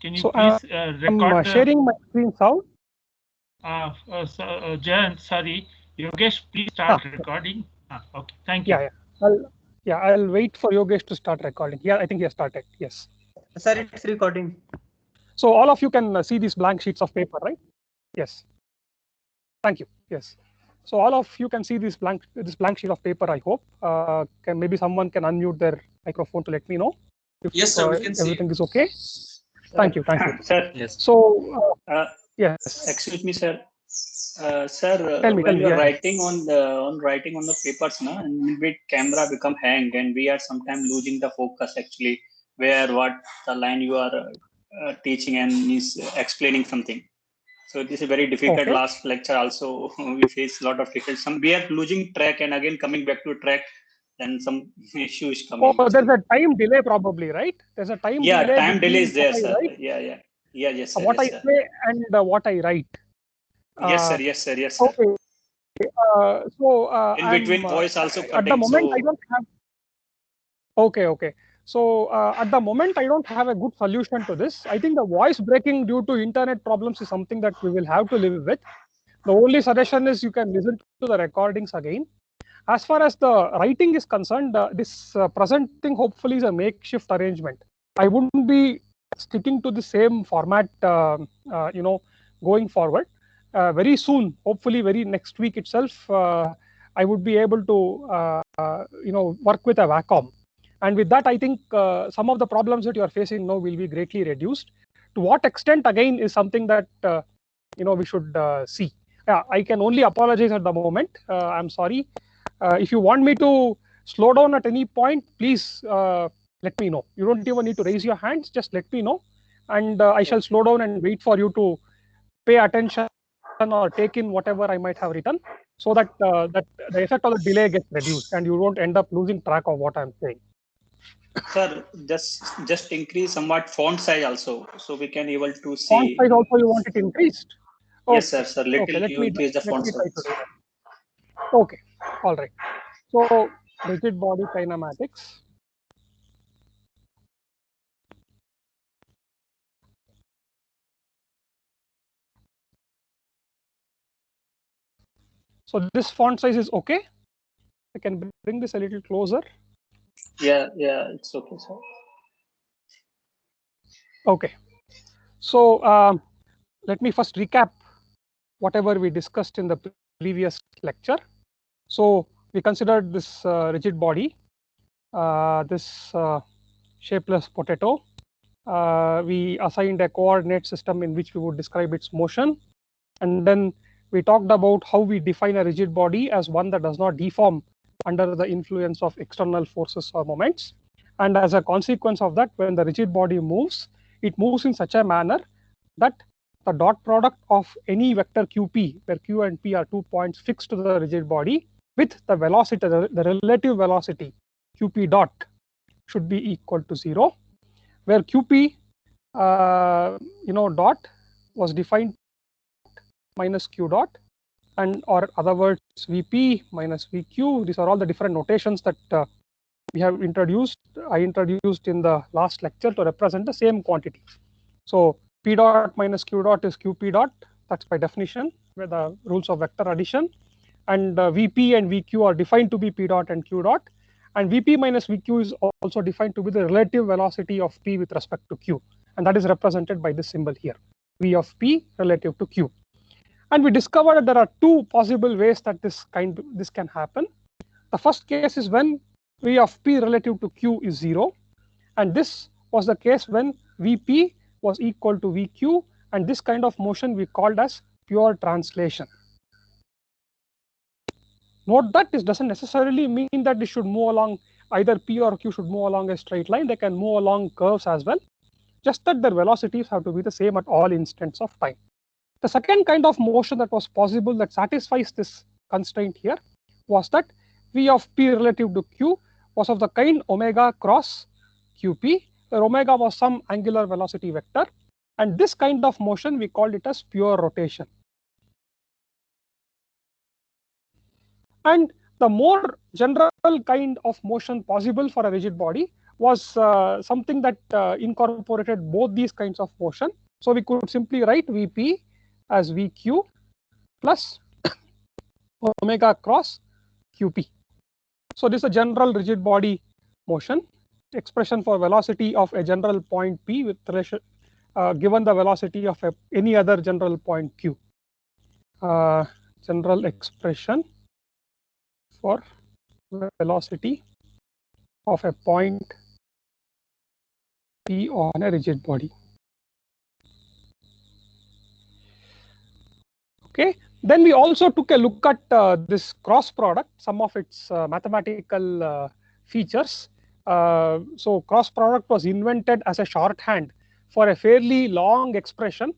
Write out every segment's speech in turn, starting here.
Can you So please I'm record the sharing my screen sound. Jayant, sorry, Yogesh, please Ah, start recording. Okay, thank you. yeah, yeah. I'll, yeah, I'll wait for Yogesh to start recording. Yeah, I think he has started. Yes. Sir, it's recording. So all of you can see these blank sheets of paper, right? Yes. Thank you. Yes. So all of you can see this blank sheet of paper. I hope. Can maybe someone can unmute their microphone to let me know if Yes, sir, we can see it. everything is okay. Thank you. Thank you. Sir, Yes. So yes. excuse me, sir. Sir, Tell me. Tell when me. we are Yes. writing on the papers, na, and with camera become hang, and we are sometimes losing the focus actually, where what the line you are teaching and is explaining something. So this is very difficult. Okay. Last lecture also we face a lot of difficult. Some we are losing track and again coming back to track, then some issue is Oh, coming. there's a time delay probably, right? There's a time Yeah, delay time delay between is what there, I sir. write, Yeah, yes, sir, what yes, I sir. say, and what I write. Yes, sir, Uh, yes, sir, yes, sir. okay. So In I'm between voice also at the cutting, moment I so don't have. Okay, okay. So at the moment I don't have a good solution to this. I think the voice breaking due to internet problems is something that we will have to live with. The only suggestion is you can listen to the recordings again. As far as the writing is concerned, this presenting hopefully is a makeshift arrangement. I wouldn't be sticking to the same format, going forward. Very soon, hopefully, very next week itself, I would be able to, work with a Wacom. And with that, I think some of the problems that you are facing now will be greatly reduced. To what extent, again, is something that we should see. Yeah, I can only apologize at the moment. I'm sorry. If you want me to slow down at any point, please let me know. You don't even need to raise your hands. Just let me know, and I shall slow down and wait for you to pay attention or take in whatever I might have written, so that the effect of the delay gets reduced and you don't end up losing track of what I'm saying. sir, just increase somewhat font size also, so we can able to Font see. size also you want it increased? Yes, sir, Okay, sir. okay. Little Let you me increase the let font me try to size. do that. Okay, all right. So rigid body kinematics. So this font size is okay. I can bring this a little closer. Yeah, it's okay, sir. Okay. So let me first recap whatever we discussed in the previous lecture. So we considered this rigid body, this shapeless potato. We assigned a coordinate system in which we would describe its motion. And then we talked about how we define a rigid body as one that does not deform under the influence of external forces or moments. And as a consequence of that, when the rigid body moves, it moves in such a manner that the dot product of any vector qp, where q and p are 2 points fixed to the rigid body, with the velocity, the relative velocity qp dot should be equal to 0, where qp dot was defined minus q dot, and or other words vp minus vq. These are all the different notations that we have introduced. I introduced in the last lecture to represent the same quantity. So p dot minus q dot is qp dot. That's by definition with the rules of vector addition. And vp and vq are defined to be p dot and q dot. And vp minus vq is also defined to be the relative velocity of p with respect to q. And that is represented by this symbol here, v of p relative to q. And we discovered that there are two possible ways that this can happen. The first case is when v of p relative to q is 0, and this was the case when vp was equal to vq, and this kind of motion we called as pure translation. Note that this doesn't necessarily mean that this should move along, either p or q should move along a straight line. They can move along curves as well, just that their velocities have to be the same at all instants of time. The second kind of motion that was possible that satisfies this constraint here was that v of p relative to q was of the kind omega cross qp, where omega was some angular velocity vector, and this kind of motion we called it as pure rotation. And the more general kind of motion possible for a rigid body was something that incorporated both these kinds of motion. So we could simply write Vp as Vq plus omega cross Qp. So this is a general rigid body motion expression for velocity of a general point P with relation given the velocity of any other general point Q. General expression for velocity of a point P on a rigid body. Okay. Then we also took a look at this cross product, some of its mathematical features. So cross product was invented as a shorthand for a fairly long expression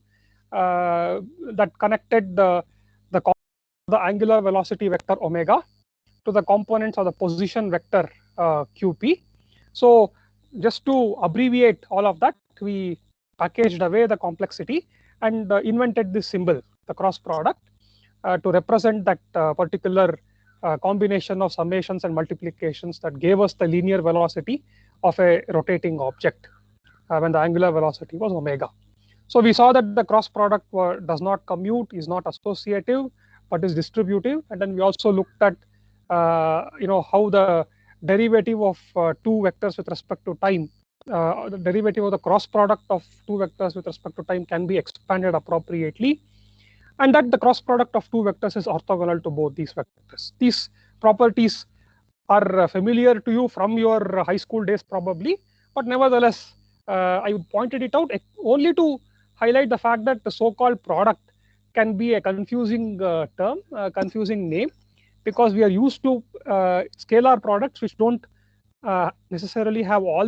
that connected the angular velocity vector omega to the components of the position vector Qp. So just to abbreviate all of that, we packaged away the complexity and invented this symbol, the cross product, to represent that particular combination of summations and multiplications that gave us the linear velocity of a rotating object when the angular velocity was omega. So we saw that the cross product does not commute, is not associative, but is distributive. And then we also looked at how the derivative of two vectors with respect to time, the derivative of the cross product of two vectors with respect to time can be expanded appropriately, and that the cross product of two vectors is orthogonal to both these vectors. These properties are familiar to you from your high school days probably, but nevertheless, I pointed it out only to highlight the fact that the so-called product can be a confusing term, confusing name, because we are used to scalar products which don't necessarily have all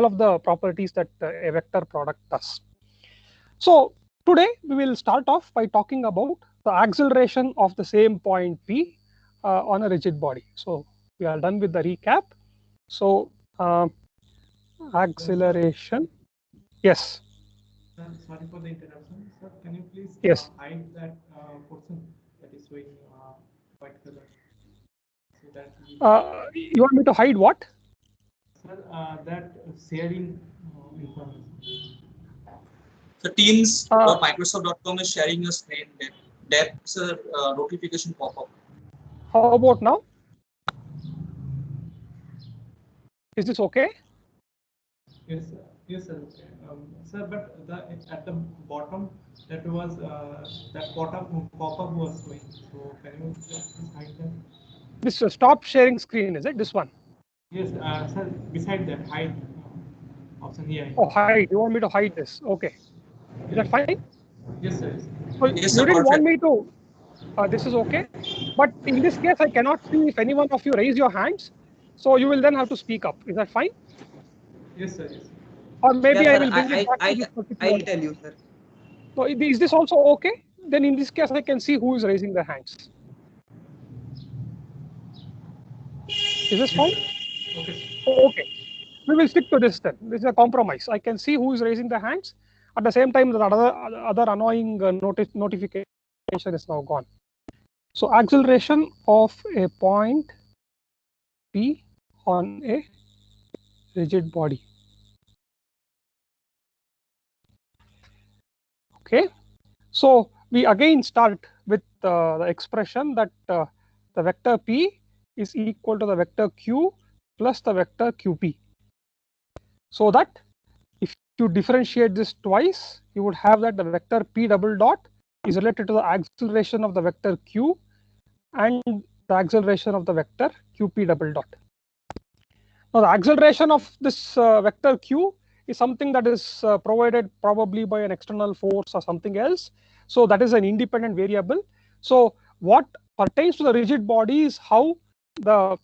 of the properties that a vector product does. So today we will start off by talking about the acceleration of the same point P on a rigid body. So we are done with the recap. So acceleration, yes. Sorry for the interruption, sir. Can you please hide that portion that is showing white color? So that you want me to hide what? Sir, that sharing information. The Teams or Microsoft.com is sharing your screen. That's a notification pop-up. How about now? Is this okay? Yes, sir. Yes, sir. Okay. Sir, but at the bottom that was that pop-up was showing. So can you please hide that? This stop sharing screen, is it this one? Yes, sir. Beside that, hide option here. Oh, hide. You want me to hide this? Okay. Is that fine? Yes, sir. So yes, you didn't perfect. want me to. This is okay. But in this case, I cannot see if any one of you raise your hands. So you will then have to speak up. Is that fine? Yes, sir. Yes. Or maybe Yeah, I will bring it back to this particular. I'll tell you, sir. So is this also okay? Then in this case, I can see who is raising their hands. Is this fine? Okay. Okay. We will stick to this then. This is a compromise. I can see who is raising the hands. At the same time, the other annoying notification is now gone. So acceleration of a point P on a rigid body. Okay. So we again start with the expression that the vector P is equal to the vector Q plus the vector Qp. So that if you differentiate this twice, you would have that the vector P double dot is related to the acceleration of the vector Q and the acceleration of the vector Qp double dot. Now the acceleration of this vector Q is something that is provided probably by an external force or something else. So that is an independent variable. So what pertains to the rigid body is how the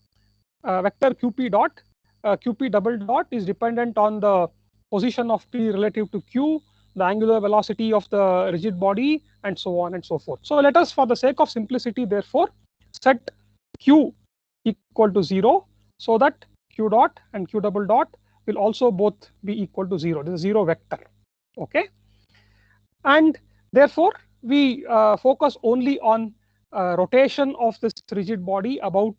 vector Qp dot, Qp double dot is dependent on the position of P relative to Q, the angular velocity of the rigid body, and so on and so forth. So let us, for the sake of simplicity, therefore, set Q equal to 0 so that Q dot and Q double dot will also both be equal to 0. This is 0 vector. Okay. And therefore, we focus only on rotation of this rigid body about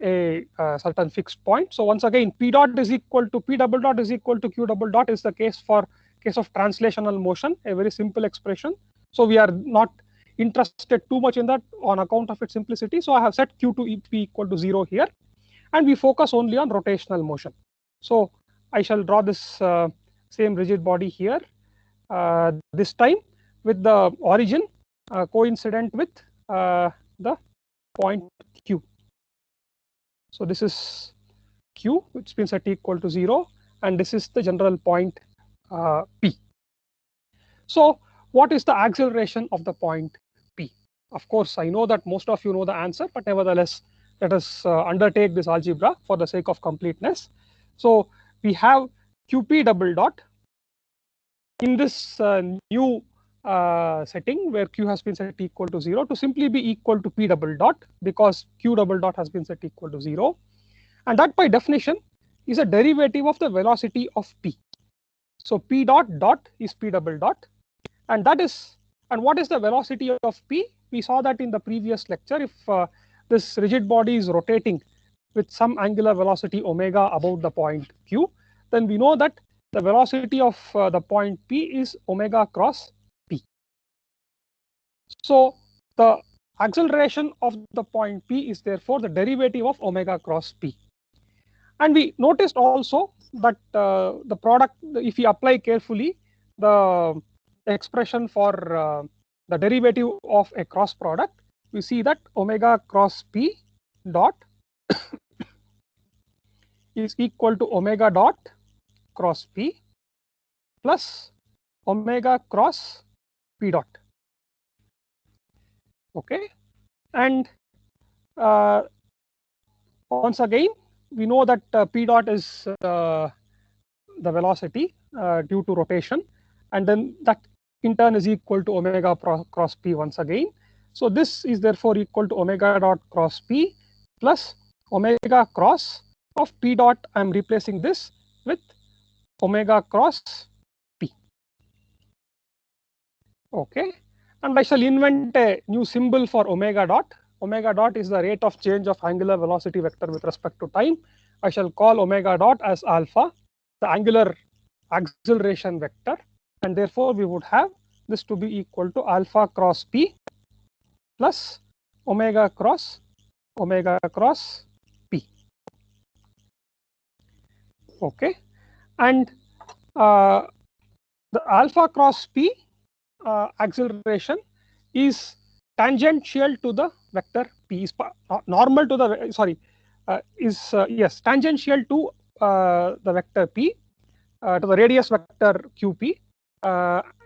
a certain fixed point. So once again, P dot is equal to P double dot is equal to Q double dot is the case of translational motion, a very simple expression. So we are not interested too much in that on account of its simplicity. So I have set Q to P equal to 0 here, and we focus only on rotational motion. So I shall draw this same rigid body here, this time with the origin coincident with the point Q. So this is Q, which means at equal to 0, and this is the general point P. So what is the acceleration of the point P? Of course, I know that most of you know the answer, but nevertheless, let us undertake this algebra for the sake of completeness. So we have QP double dot in this new setting where Q has been set equal to 0 to simply be equal to P double dot, because Q double dot has been set equal to 0. And that by definition is a derivative of the velocity of P. So P dot dot is P double dot, and what is the velocity of P? We saw that in the previous lecture. If this rigid body is rotating with some angular velocity omega about the point Q, then we know that the velocity of the point P is omega cross P. So the acceleration of the point P is therefore the derivative of omega cross P. And we noticed also that the product, if we apply carefully the expression for the derivative of a cross product, we see that omega cross P dot is equal to omega dot cross P plus omega cross P dot. Okay, and once again, we know that P dot is the velocity due to rotation, and then that in turn is equal to omega cross P once again. So this is therefore equal to omega dot cross P plus omega cross of P dot. I am replacing this with omega cross P. Okay, and I shall invent a new symbol for omega dot. Omega dot is the rate of change of angular velocity vector with respect to time. I shall call omega dot as alpha, the angular acceleration vector, and therefore we would have this to be equal to alpha cross P plus omega cross P. Okay, and the alpha cross P acceleration is tangential to the vector P, is normal to the yes, tangential to the vector P, to the radius vector QP,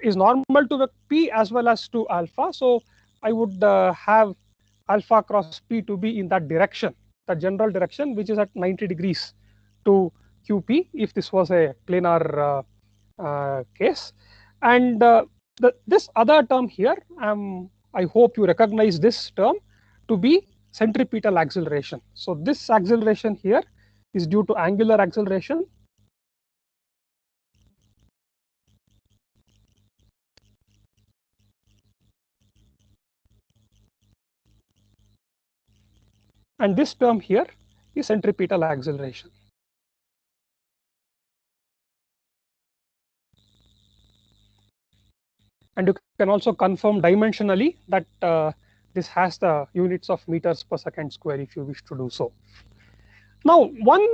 is normal to the P as well as to alpha. So I would have alpha cross P to be in that direction, the general direction, which is at 90 degrees to QP if this was a planar case. And this other term here, I hope you recognize this term to be centripetal acceleration. So this acceleration here is due to angular acceleration. And this term here is centripetal acceleration. And you can also confirm dimensionally that this has the units of meters per second square if you wish to do so. Now, one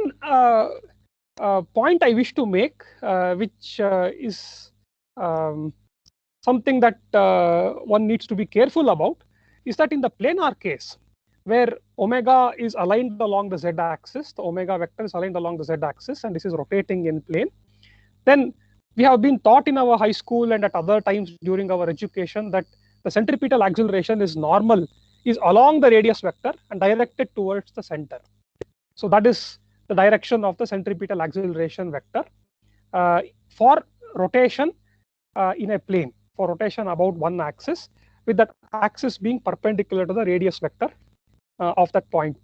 point I wish to make, which is something that one needs to be careful about, is that in the planar case, where omega is aligned along the z-axis, the omega vector is aligned along the z-axis, and this is rotating in plane, then we have been taught in our high school and at other times during our education that the centripetal acceleration is normal, is along the radius vector and directed towards the center. So that is the direction of the centripetal acceleration vector for rotation in a plane, for rotation about one axis, with that axis being perpendicular to the radius vector of that point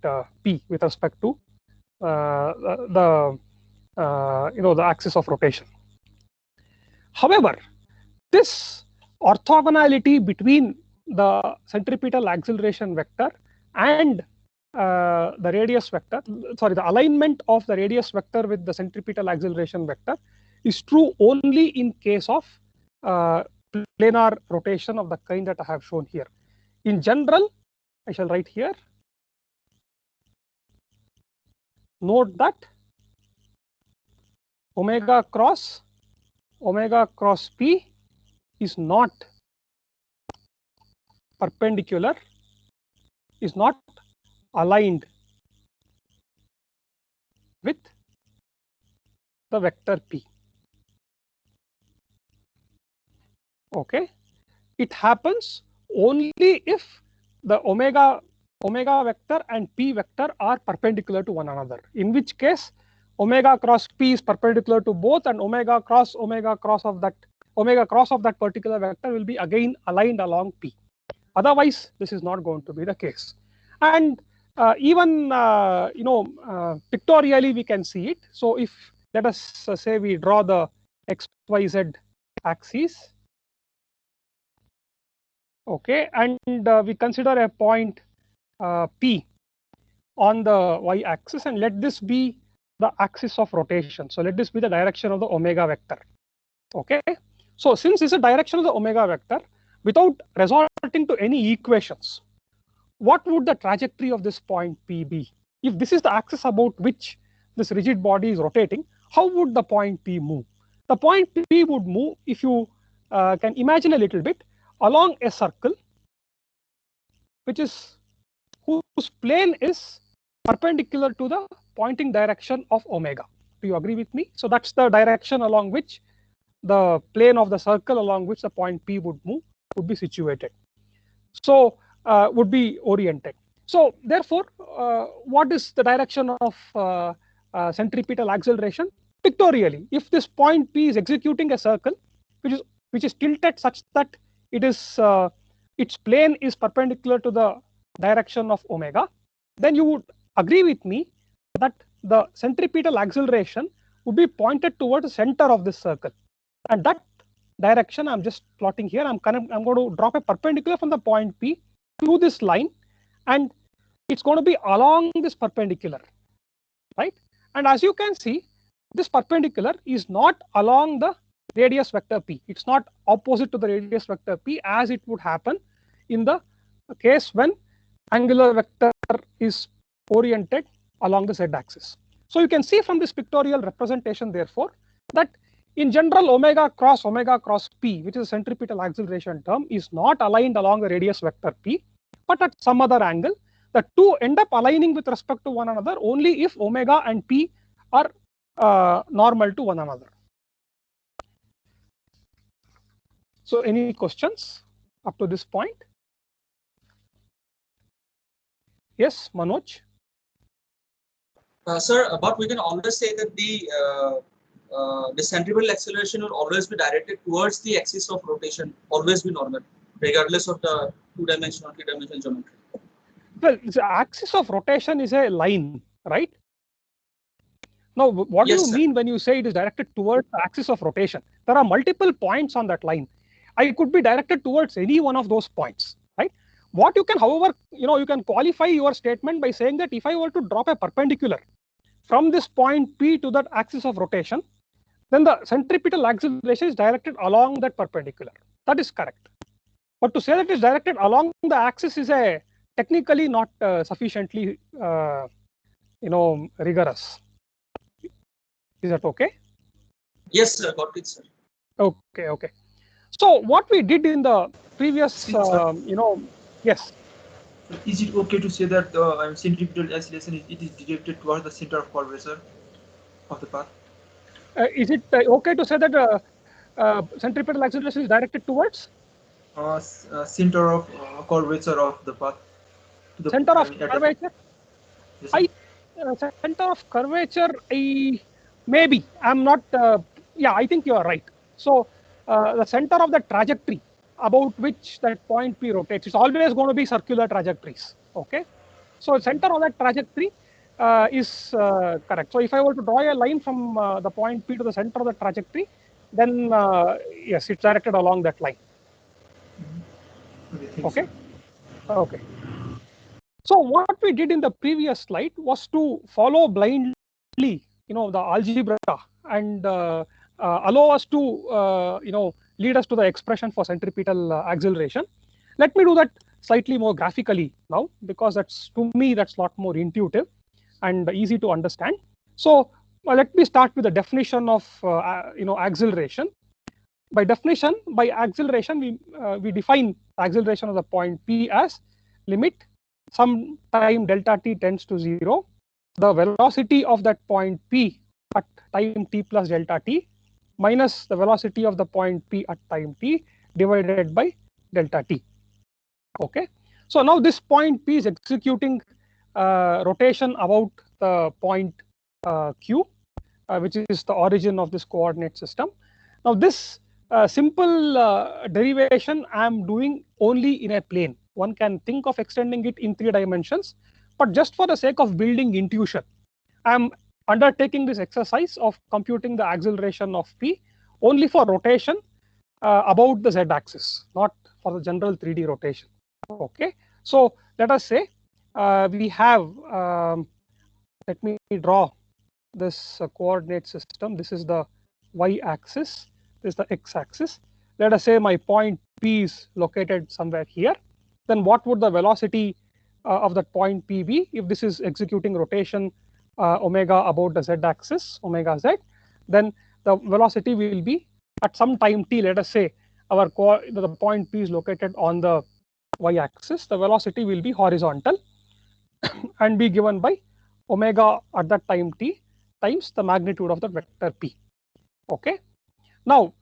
P with respect to the axis of rotation. However, this orthogonality between the centripetal acceleration vector and the radius vector, sorry, the alignment of the radius vector with the centripetal acceleration vector is true only in case of planar rotation of the kind that I have shown here. In general, I shall write here, note that omega cross p is not perpendicular, is not aligned with the vector p. Okay, it happens only if the omega vector and p vector are perpendicular to one another, in which case omega cross p is perpendicular to both, and omega cross of that particular vector will be again aligned along p. Otherwise, this is not going to be the case. And even pictorially we can see it. So if, let us say, we draw the XYZ axis, okay, and we consider a point P on the y-axis, and let this be the axis of rotation. So let this be the direction of the omega vector. Okay, so since this is the direction of the omega vector, without resorting to any equations, what would the trajectory of this point P be? If this is the axis about which this rigid body is rotating, how would the point P move? The point P would move, if you can imagine a little bit, along a circle whose plane is perpendicular to the pointing direction of omega. Do you agree with me? So that's the direction along which the plane of the circle along which the point P would move would be situated. So would be oriented. So therefore, what is the direction of centripetal acceleration? Pictorially, if this point P is executing a circle which is tilted such that it is its plane is perpendicular to the direction of omega, then you would agree with me that the centripetal acceleration would be pointed towards the center of this circle, and that direction I'm just plotting here. I'm going to drop a perpendicular from the point P to this line, and it's going to be along this perpendicular, right? And as you can see, this perpendicular is not along the radius vector p. It's not opposite to the radius vector p, as it would happen in the case when angular vector is oriented along the z-axis. So you can see from this pictorial representation, therefore, that in general omega cross p, which is a centripetal acceleration term, is not aligned along the radius vector p, but at some other angle. The two end up aligning with respect to one another only if omega and p are normal to one another. So any questions up to this point? Yes, Manoj? Sir, but we can always say that the centripetal acceleration will always be directed towards the axis of rotation, always be normal, regardless of the two-dimensional or three-dimensional geometry. Well, the axis of rotation is a line, right? Now, what Yes, do you sir. mean when you say it is directed towards the axis of rotation? There are multiple points on that line. I could be directed towards any one of those points, right? What you can, however, you can qualify your statement by saying that if I were to drop a perpendicular from this point P to that axis of rotation, then the centripetal acceleration is directed along that perpendicular. That is correct. But to say that it is directed along the axis is a technically not sufficiently, rigorous. Is that okay? Yes, sir, got it, sir. Okay. So what we did in the previous, yes. Is it okay to say that centripetal acceleration is directed towards the center of curvature of the path? Is it okay to say that centripetal acceleration is directed towards Center of curvature of the path. center of curvature? Yes, Center of curvature, maybe I'm not. Yeah, I think you are right. So the center of the trajectory about which that point P rotates, it's always going to be circular trajectories. Okay, so center of that trajectory is correct. So if I were to draw a line from the point P to the center of the trajectory, then yes, it's directed along that line. Okay. Okay. So what we did in the previous slide was to follow blindly, the algebra and allow us to, lead us to the expression for centripetal acceleration. Let me do that slightly more graphically now, because to me that's a lot more intuitive and easy to understand. So let me start with the definition of acceleration. By definition, by acceleration, we define acceleration of the point P as limit some time delta t tends to 0, the velocity of that point P at time t plus delta t minus the velocity of the point P at time t divided by delta t. Okay, so now this point P is executing rotation about the point Q, which is the origin of this coordinate system. Now this simple derivation I am doing only in a plane. One can think of extending it in 3 dimensions, but just for the sake of building intuition, I am undertaking this exercise of computing the acceleration of P only for rotation about the z-axis, not for the general 3D rotation. Okay, so let us say we have, let me draw this coordinate system. This is the y-axis, this is the x-axis. Let us say my point P is located somewhere here. Then what would the velocity of that point P be if this is executing rotation omega about the z-axis, omega z? Then the velocity will be at some time t. Let us say the point P is located on the y-axis. The velocity will be horizontal and be given by omega at that time t times the magnitude of the vector P. Okay. Now,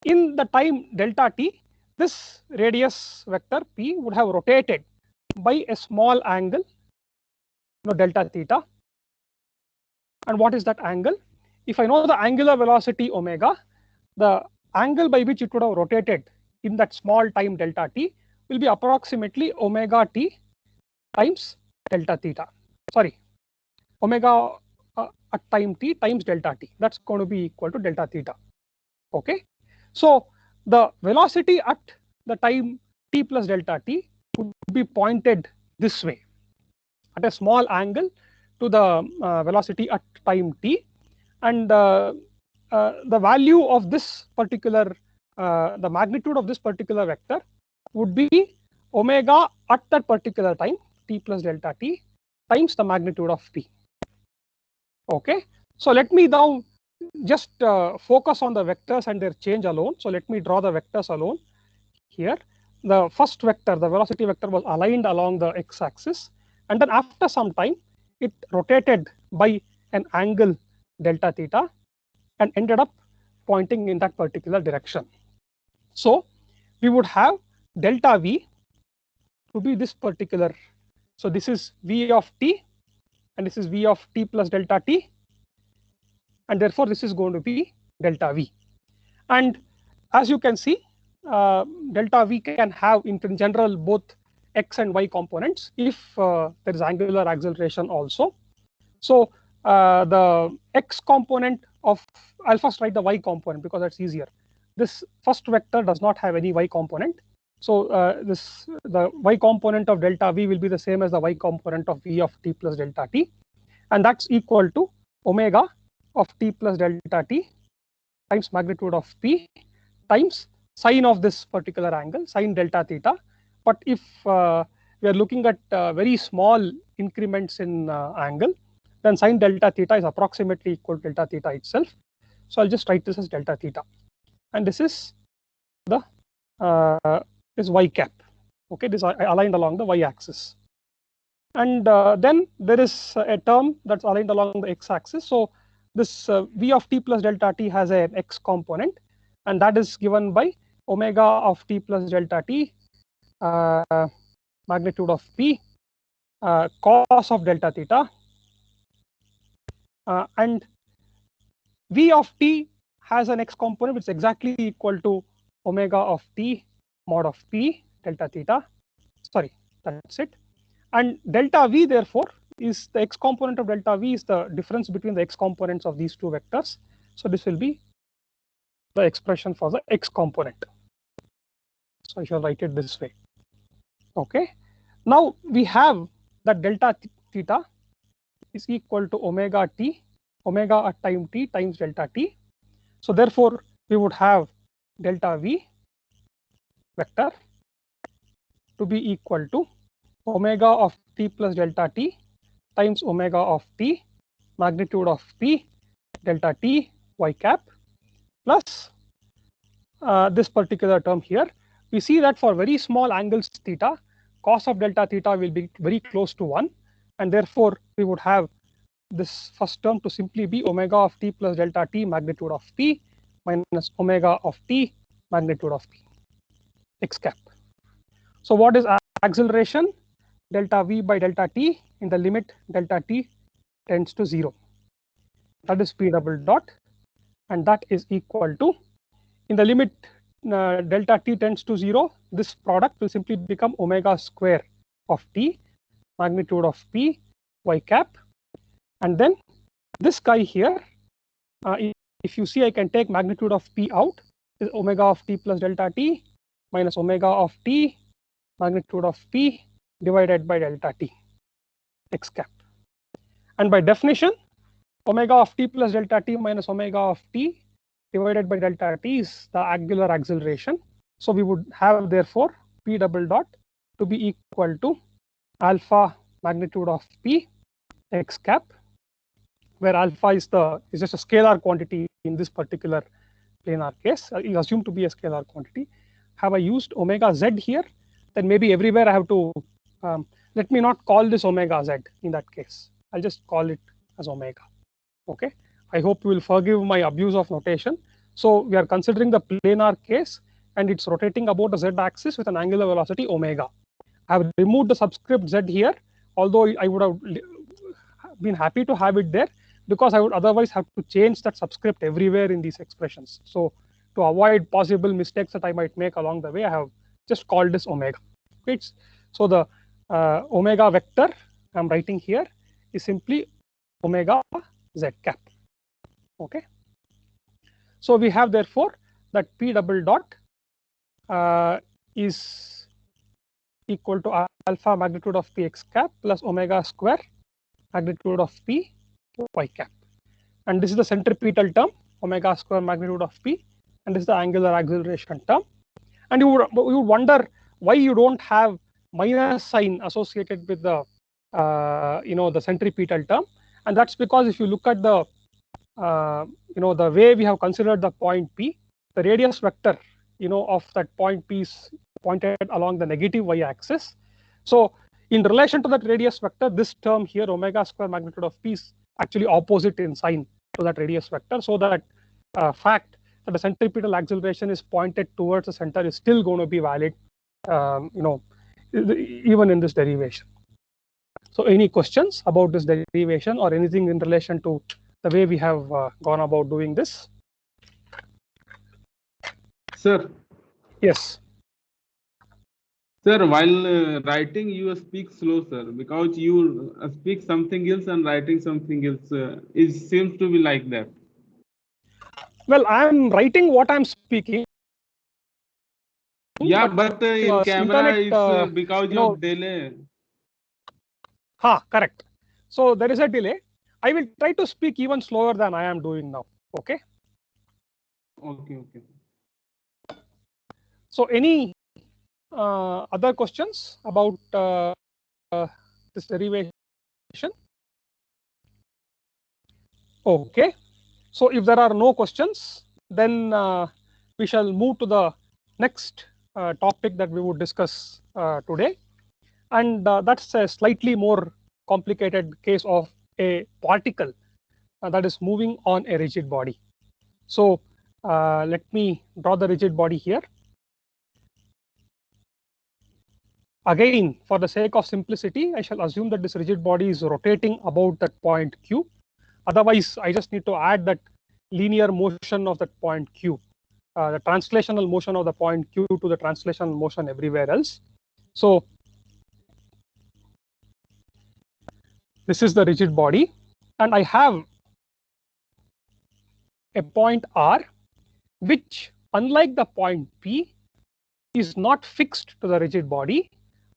in the time delta t, this radius vector P would have rotated by a small angle, delta theta. And what is that angle? If I know the angular velocity omega, the angle by which it would have rotated in that small time delta t will be approximately omega t times delta theta. Sorry, omega at time t times delta t. That's going to be equal to delta theta. Okay, so the velocity at the time t plus delta t would be pointed this way at a small angle to the velocity at time t, and the value of this particular, the magnitude of this particular vector would be omega at that particular time t plus delta t times the magnitude of P. Okay, so let me now just focus on the vectors and their change alone. So let me draw the vectors alone here. The first vector, the velocity vector, was aligned along the x-axis, and then after some time it rotated by an angle delta theta and ended up pointing in that particular direction. So we would have delta v to be this particular. So this is v of t and this is v of t plus delta t, and therefore this is going to be delta v. And as you can see, delta v can have in general both x and y components if there is angular acceleration also. So the x component of, I'll first write the y component because that's easier. This first vector does not have any y component. So the y component of delta v will be the same as the y component of v of t plus delta t, and that's equal to omega of t plus delta t times magnitude of P times sine of this particular angle, sine delta theta. But if we are looking at very small increments in angle, then sine delta theta is approximately equal to delta theta itself. So I'll just write this as delta theta, and this is the is y cap. Okay, this is aligned along the y-axis, and then there is a term that's aligned along the x-axis. So this v of t plus delta t has an x component, and that is given by omega of t plus delta t magnitude of P cos of delta theta, and v of t has an x component which is exactly equal to omega of t mod of P delta theta. Sorry, that's it. And delta v therefore is the x component of delta v is the difference between the x components of these two vectors. So this will be the expression for the x component. So I shall write it this way. Okay. Now we have that delta theta is equal to omega t, omega at time t times delta t. So therefore, we would have delta v vector to be equal to omega of t plus delta t times omega of t magnitude of p delta t y cap plus this particular term here. We see that for very small angles theta, cos of delta theta will be very close to 1, and therefore we would have this first term to simply be omega of t plus delta t magnitude of p minus omega of t magnitude of p x cap. So what is acceleration? Delta v by delta t in the limit delta t tends to 0. That is p double dot, and that is equal to, in the limit delta t tends to 0, this product will simply become omega square of t magnitude of p y cap, and then this guy here, if you see, I can take magnitude of p out, is omega of t plus delta t minus omega of t magnitude of p divided by delta t x cap. And by definition, omega of t plus delta t minus omega of t divided by delta t is the angular acceleration. So we would have therefore p double dot to be equal to alpha magnitude of p x cap, where alpha is just a scalar quantity in this particular planar case, is assumed to be a scalar quantity. Have I used omega z here? Then maybe everywhere I have to, let me not call this omega z in that case. I'll just call it as omega. Okay. I hope you will forgive my abuse of notation. So we are considering the planar case, and it's rotating about the z-axis with an angular velocity omega. I have removed the subscript z here, although I would have been happy to have it there, because I would otherwise have to change that subscript everywhere in these expressions. So to avoid possible mistakes that I might make along the way, I have just called this omega. Okay. So the omega vector I'm writing here is simply omega z cap. Okay. So we have therefore that p double dot is equal to alpha magnitude of px cap plus omega square magnitude of p y cap, and this is the centripetal term, omega square magnitude of p, and this is the angular acceleration term. And you would wonder why you don't have minus sign associated with the the centripetal term, and that's because if you look at the the way we have considered the point p, the radius vector of that point p is pointed along the negative y-axis. So in relation to that radius vector, this term here, omega square magnitude of p, is actually opposite in sign to that radius vector. So that fact that the centripetal acceleration is pointed towards the center is still going to be valid, even in this derivation. So any questions about this derivation or anything in relation to the way we have gone about doing this? Sir. Yes. Sir, while writing, you speak slow, sir, because you speak something else and writing something else. It seems to be like that. Well, I'm writing what I'm speaking. Yeah, but in camera, internet, it's because of delay. Correct. So there is a delay. I will try to speak even slower than I am doing now. Okay. Okay. So any other questions about this derivation? Okay. So if there are no questions, then we shall move to the next topic that we would discuss today, and that's a slightly more complicated case of a particle that is moving on a rigid body. So let me draw the rigid body here. Again, for the sake of simplicity, I shall assume that this rigid body is rotating about that point Q. Otherwise, I just need to add that linear motion of that point Q, the translational motion of the point Q to the translational motion everywhere else. So this is the rigid body, and I have a point R, which, unlike the point P, is not fixed to the rigid body,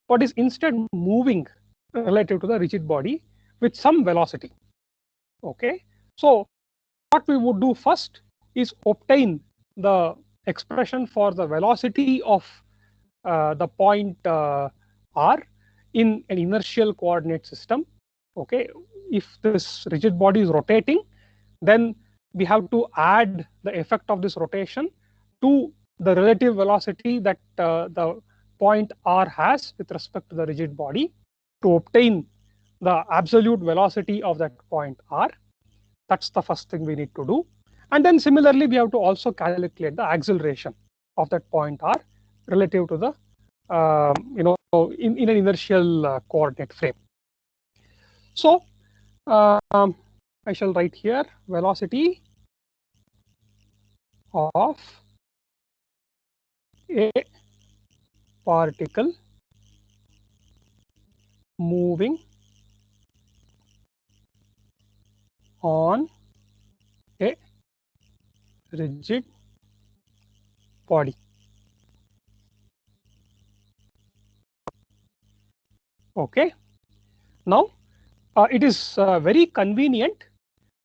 but is instead moving relative to the rigid body with some velocity. Okay, so what we would do first is obtain the expression for the velocity of the point r in an inertial coordinate system. Okay, if this rigid body is rotating, then we have to add the effect of this rotation to the relative velocity that the point r has with respect to the rigid body to obtain the absolute velocity of that point r. That's the first thing we need to do. And then similarly, we have to also calculate the acceleration of that point r relative to the in an inertial coordinate frame. So I shall write here velocity of a particle moving on a rigid body. Okay, now it is very convenient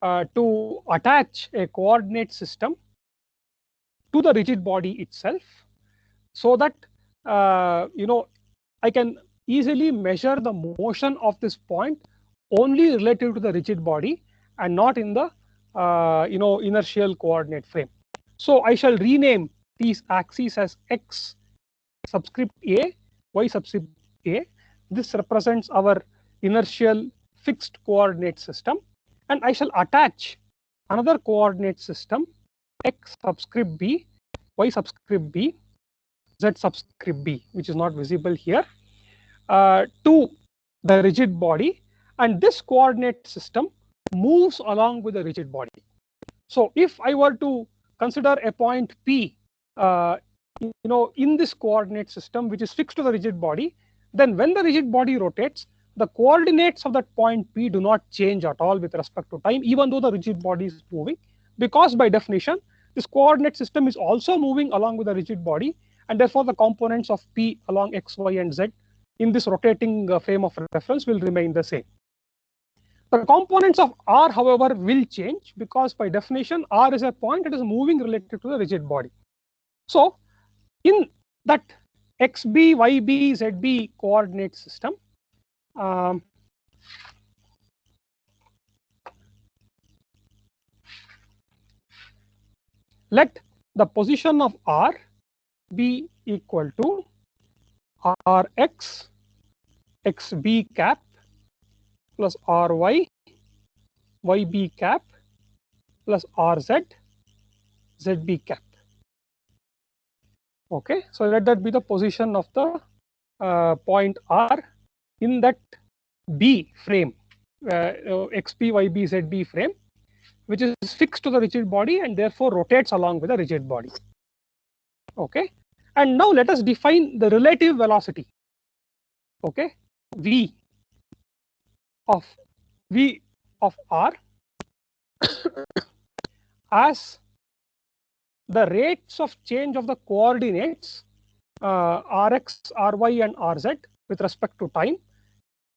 to attach a coordinate system to the rigid body itself, so that I can easily measure the motion of this point only relative to the rigid body and not in the inertial coordinate frame. So I shall rename these axes as x subscript a, y subscript a. This represents our inertial fixed coordinate system, and I shall attach another coordinate system x subscript b, y subscript b, z subscript b, which is not visible here, to the rigid body, and this coordinate system moves along with the rigid body. So if I were to consider a point P in this coordinate system which is fixed to the rigid body, then when the rigid body rotates, the coordinates of that point P do not change at all with respect to time, even though the rigid body is moving, because by definition this coordinate system is also moving along with the rigid body, and therefore the components of P along x, y, and z in this rotating frame of reference will remain the same. The components of r, however, will change, because by definition r is a point that is moving related to the rigid body. So in that xb, yb, zb coordinate system, let the position of r be equal to rx xb cap plus ry yb cap plus rz zb cap. Okay, so let that be the position of the point r in that b frame, xb, yb, zb frame, which is fixed to the rigid body and therefore rotates along with the rigid body. Okay, and now let us define the relative velocity. Okay, v of r as the rates of change of the coordinates rx, ry, and rz with respect to time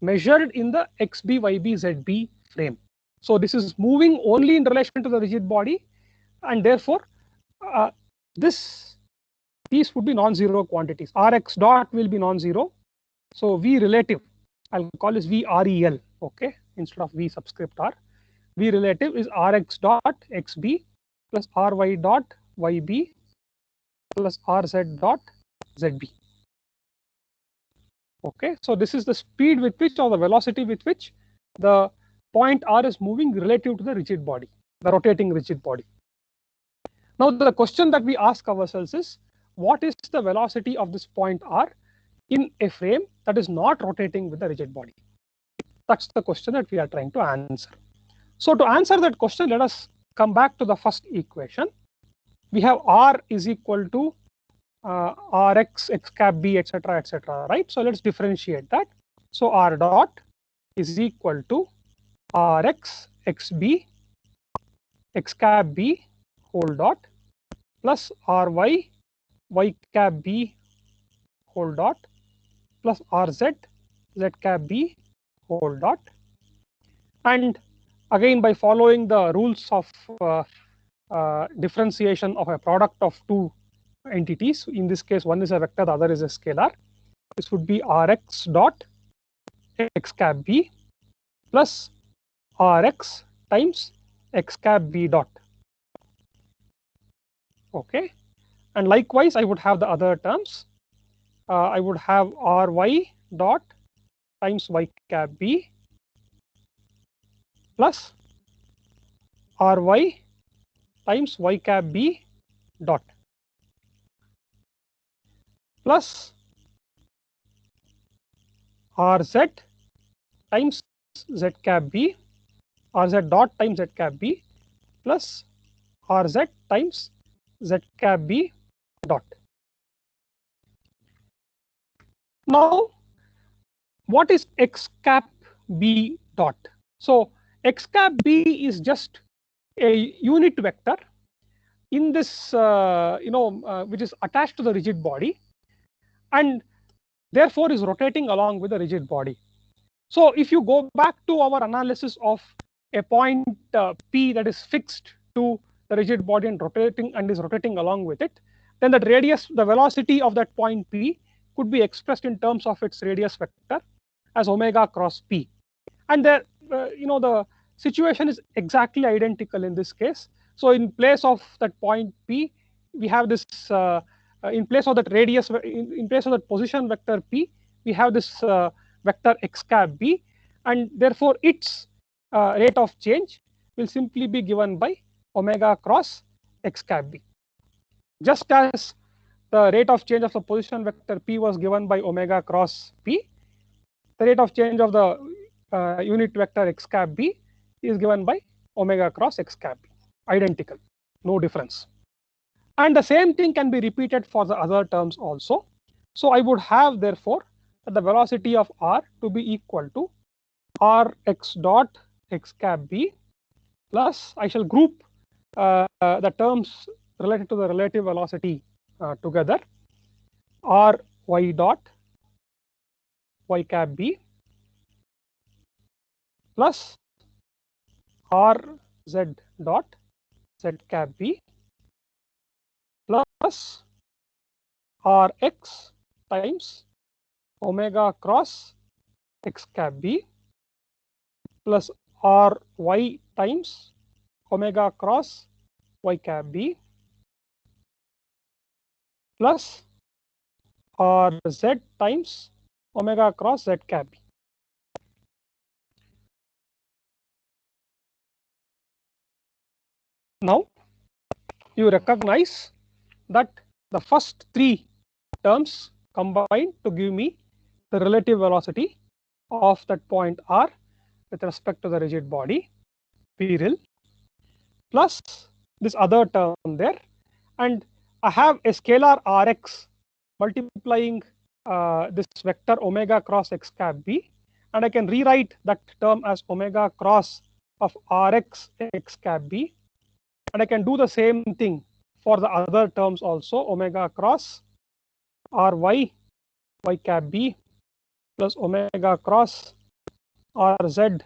measured in the xb, yb, zb frame. So this is moving only in relation to the rigid body, and therefore these would be non-zero quantities. Rx dot will be non-zero, so v relative, I'll call this v rel. Okay, instead of v subscript r, v relative is rx dot xb plus ry dot yb plus rz dot zb. Okay, so this is the speed with which, or the velocity with which, the point r is moving relative to the rigid body, the rotating rigid body. Now the question that we ask ourselves is, what is the velocity of this point r in a frame that is not rotating with the rigid body? That's the question that we are trying to answer. So to answer that question, let us come back to the first equation. We have r is equal to rx, x cap b, etc., etc., right? So let's differentiate that. So r dot is equal to rx xb x cap b whole dot plus ry y cap b whole dot plus rz z cap b whole dot. And again, by following the rules of differentiation of a product of two entities, in this case, one is a vector, the other is a scalar. This would be Rx dot x cap b plus Rx times x cap b dot. Okay, and likewise, I would have the other terms. I would have Ry dot times y cap b plus Ry times y cap b dot plus Rz times z cap b, Rz dot times z cap b plus Rz times z cap b dot. Now, what is x cap b dot? So, x cap b is just a unit vector in this, which is attached to the rigid body, and therefore is rotating along with the rigid body. So, if you go back to our analysis of a point P that is fixed to the rigid body and is rotating along with it, then that radius, the velocity of that point P could be expressed in terms of its radius vector as omega cross P. And there, the situation is exactly identical in this case. So, in place of that point P, we have this, in place of that radius, in place of that position vector P, we have this vector x cap b, and therefore its rate of change will simply be given by omega cross x cap b. Just as the rate of change of the position vector P was given by omega cross P, the rate of change of the unit vector x cap b is given by omega cross x cap b. Identical, no difference. And the same thing can be repeated for the other terms also. So I would have therefore the velocity of r to be equal to Rx dot x cap b plus, I shall group the terms related to the relative velocity together, Ry dot y cap b plus Rz dot z cap b plus Rx times omega cross x cap b plus Ry times omega cross y cap b plus Rz times omega cross z cap b. Now, you recognize that the first three terms combine to give me the relative velocity of that point r with respect to the rigid body P rel plus this other term there, and I have a scalar Rx multiplying this vector omega cross x cap b, and I can rewrite that term as omega cross of Rx x cap b, and I can do the same thing for the other terms also, omega cross Ry y cap b plus omega cross Rz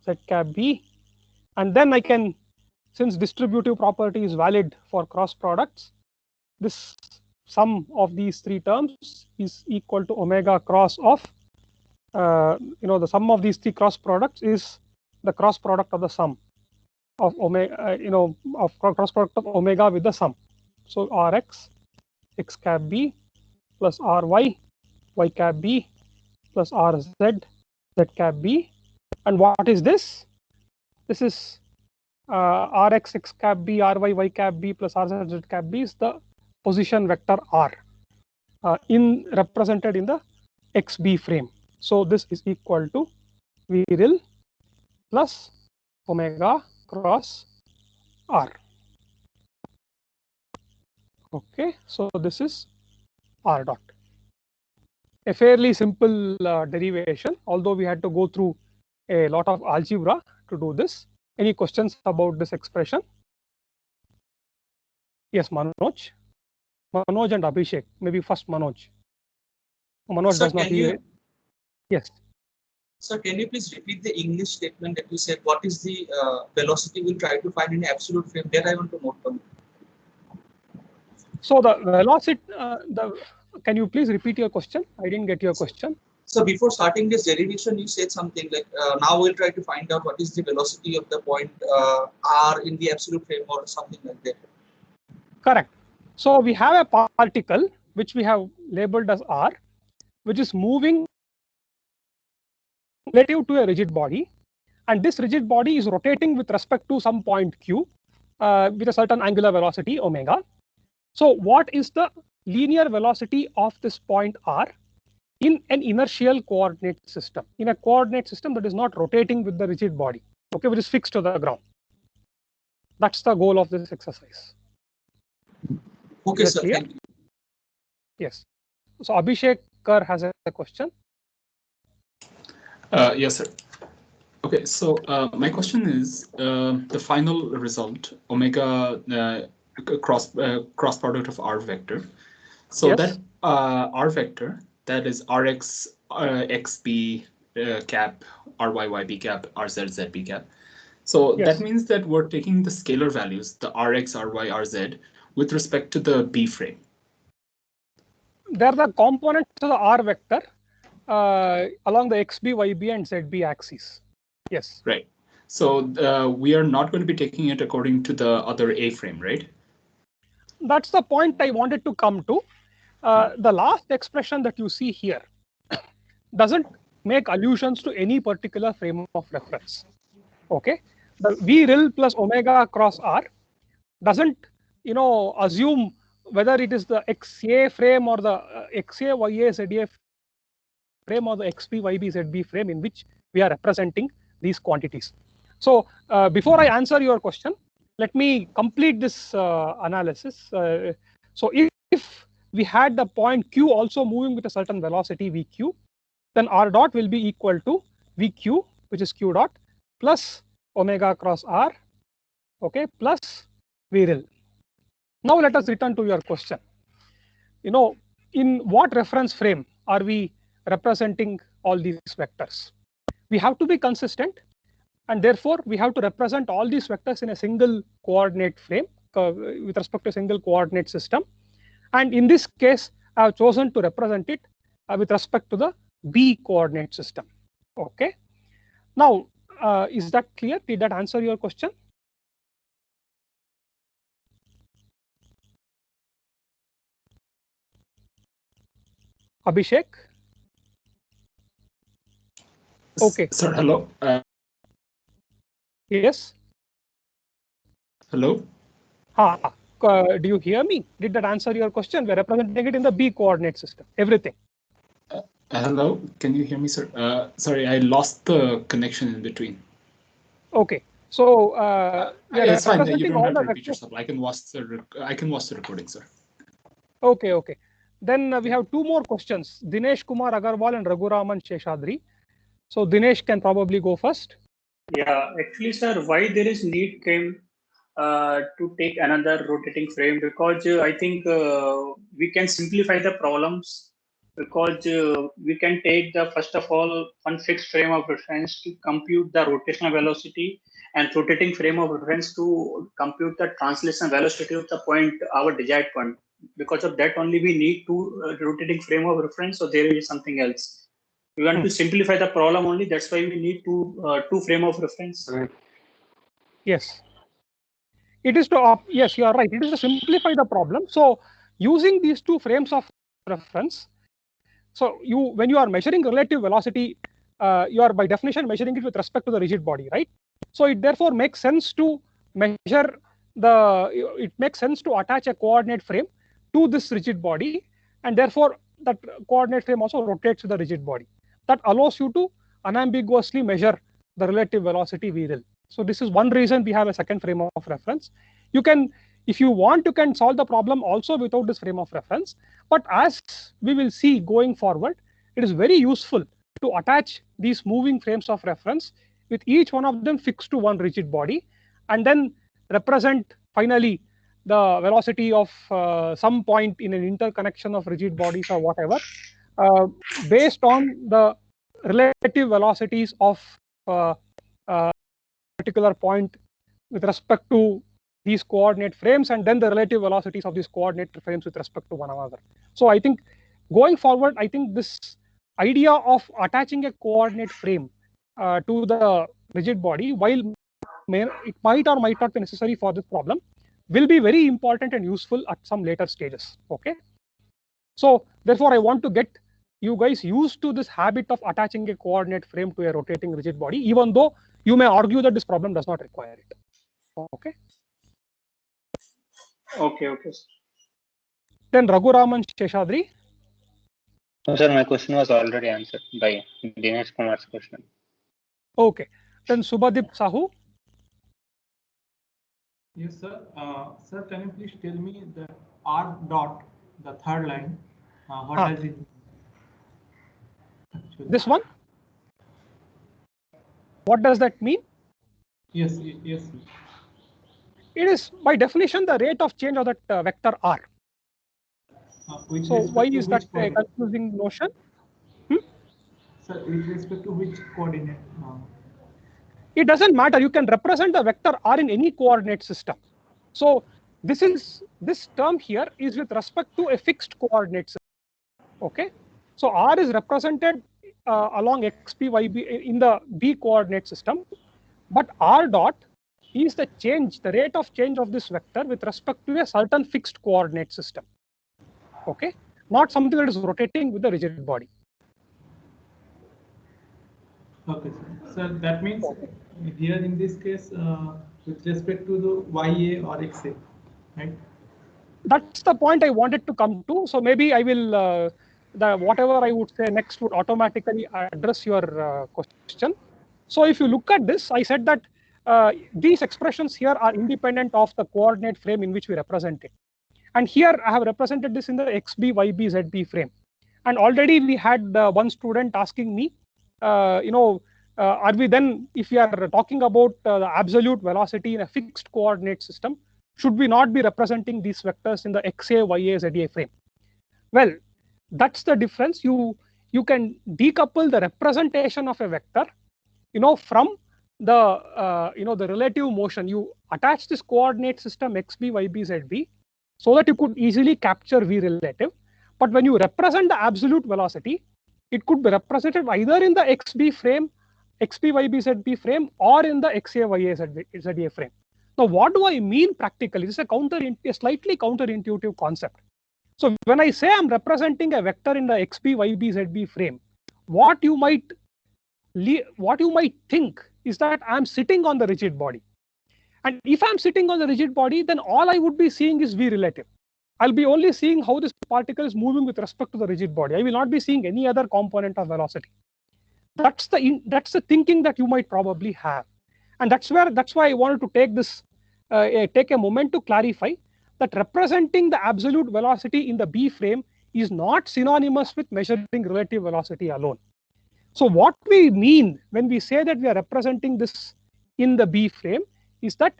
z cap b, and then I can, since distributive property is valid for cross products, this sum of these three terms is equal to omega cross of the sum of these three cross products is the cross product of the sum of omega, of cross product of omega with the sum. So Rx x cap b plus Ry y cap b plus Rz z cap b, and what is this? This is Rx x cap b, Ry y cap b plus Rz z cap b is the position vector r represented in the xb frame. So this is equal to V rel plus omega cross r. Okay, so this is r dot. A fairly simple derivation, although we had to go through a lot of algebra to do this. Any questions about this expression? Yes, Manoj. Manoj and Abhishek. Maybe first Manoj. Manoj Sir, does not can you? hear. Yes. Sir, can you please repeat the English statement that you said? What is the velocity we'll try to find in absolute frame? That I want to note down. So the velocity, can you please repeat your question? I didn't get your question. So before starting this derivation, you said something like, now we'll try to find out what is the velocity of the point r in the absolute frame or something like that. Correct. So we have a particle which we have labeled as r, which is moving relative to a rigid body, and this rigid body is rotating with respect to some point q with a certain angular velocity omega. So what is the linear velocity of this point r in an inertial coordinate system, in a coordinate system that is not rotating with the rigid body, okay, which is fixed to the ground? That's the goal of this exercise. Okay, Is that sir. clear? Thank you. Yes. So Abhishek Kar has a question. Yes, sir. Okay, so my question is the final result, omega cross product of r vector. So Yes. that r vector, that is rx xb cap, ryb cap, rz zb cap. So Yes. that means that we're taking the scalar values, the rx, ry, rz, with respect to the B frame. They're the components of the r vector along the xb, yb, and zb axes. Yes. Right. So we are not going to be taking it according to the other A frame, right? That's the point I wanted to come to. The last expression that you see here doesn't make allusions to any particular frame of reference. Okay, the V rel plus omega cross r doesn't, assume whether it is the XA frame or the XA YA ZA frame or the XB YB ZB frame in which we are representing these quantities. So before I answer your question, let me complete this analysis. So if we had the point Q also moving with a certain velocity VQ, then R dot will be equal to VQ, which is Q dot, plus omega cross R, okay, plus V rel. Now let us return to your question. In what reference frame are we representing all these vectors? We have to be consistent, and therefore we have to represent all these vectors in a single coordinate frame with respect to a single coordinate system. And in this case, I have chosen to represent it with respect to the B coordinate system. Okay. Now, is that clear? Did that answer your question? Abhishek? Okay. Sir, hello. Yes. Hello. Do you hear me? Did that answer your question? We're representing it in the B coordinate system. Everything. Hello. Can you hear me, sir? Sorry, I lost the connection in between. Okay. So it's fine. You representing don't all have to the repeat vectors. yourself. I can watch the recording, sir. Okay. Okay. Then we have two more questions. Dinesh Kumar Agarwal and Raghuraman Sheshadri. So Dinesh can probably go first. Yeah, actually, sir, why there is need came to take another rotating frame? Because I think we can simplify the problems, because we can take the first of all one fixed frame of reference to compute the rotational velocity, and rotating frame of reference to compute the translation velocity of the point, our desired point. Because of that only we need two rotating frame of reference, so there is something else. We want to simplify the problem only. That's why we need two frame of reference. Yes. It is to yes, you are right. It is to simplify the problem. So using these two frames of reference, so when you are measuring relative velocity, you are by definition measuring it with respect to the rigid body, right? So it therefore makes sense to measure it makes sense to attach a coordinate frame to this rigid body, and therefore that coordinate frame also rotates with the rigid body. That allows you to unambiguously measure the relative velocity V rel. So this is one reason we have a second frame of reference. You can, if you want, you can solve the problem also without this frame of reference. But as we will see going forward, it is very useful to attach these moving frames of reference with each one of them fixed to one rigid body, and then represent finally the velocity of some point in an interconnection of rigid bodies or whatever, based on the relative velocities of particular point with respect to these coordinate frames, and then the relative velocities of these coordinate frames with respect to one another. So I think going forward, I think this idea of attaching a coordinate frame to the rigid body, while it might or might not be necessary for this problem, will be very important and useful at some later stages. Okay. So therefore, I want to get you guys used to this habit of attaching a coordinate frame to a rotating rigid body, even though you may argue that this problem does not require it. Okay. Okay. Then Raghuraman Sheshadri. No, sir, my question was already answered by Dinesh Kumar's question. Okay. Then Subhadip Sahu. Yes, sir. Sir, can you please tell me the R dot, the third line, what does it mean? Actually? This one? What does that mean? Yes. It is by definition the rate of change of that vector R. So why is that a confusing notion? Sir, with respect to which coordinate? It doesn't matter. You can represent the vector R in any coordinate system. So this term here is with respect to a fixed coordinate system. Okay. So R is represented along xp yb in the B coordinate system, but R dot is the rate of change of this vector with respect to a certain fixed coordinate system. Okay, not something that is rotating with the rigid body. Okay, sir. So that means here in this case, with respect to the YA or XA, right? That's the point I wanted to come to. So maybe I will, whatever I would say next would automatically address your question. So if you look at this, I said that these expressions here are independent of the coordinate frame in which we represent it. And here I have represented this in the XB, YB, ZB frame. And already we had one student asking me, are we then, if we are talking about the absolute velocity in a fixed coordinate system, should we not be representing these vectors in the XA, YA, ZA frame? Well, that's the difference. You can decouple the representation of a vector, from the the relative motion. You attach this coordinate system XB, YB, ZB, so that you could easily capture V relative. But when you represent the absolute velocity, it could be represented either in the XB frame, XB, YB, ZB frame, or in the XA, YA, ZA frame. Now, what do I mean practically? This is a slightly counterintuitive concept. So when I say I'm representing a vector in the XB, YB, ZB frame, what you might think is that I'm sitting on the rigid body. And if I'm sitting on the rigid body, then all I would be seeing is V relative. I'll be only seeing how this particle is moving with respect to the rigid body. I will not be seeing any other component of velocity. That's the thinking that you might probably have. And that's why I wanted to take a moment to clarify that representing the absolute velocity in the B frame is not synonymous with measuring relative velocity alone. So what we mean when we say that we are representing this in the B frame is that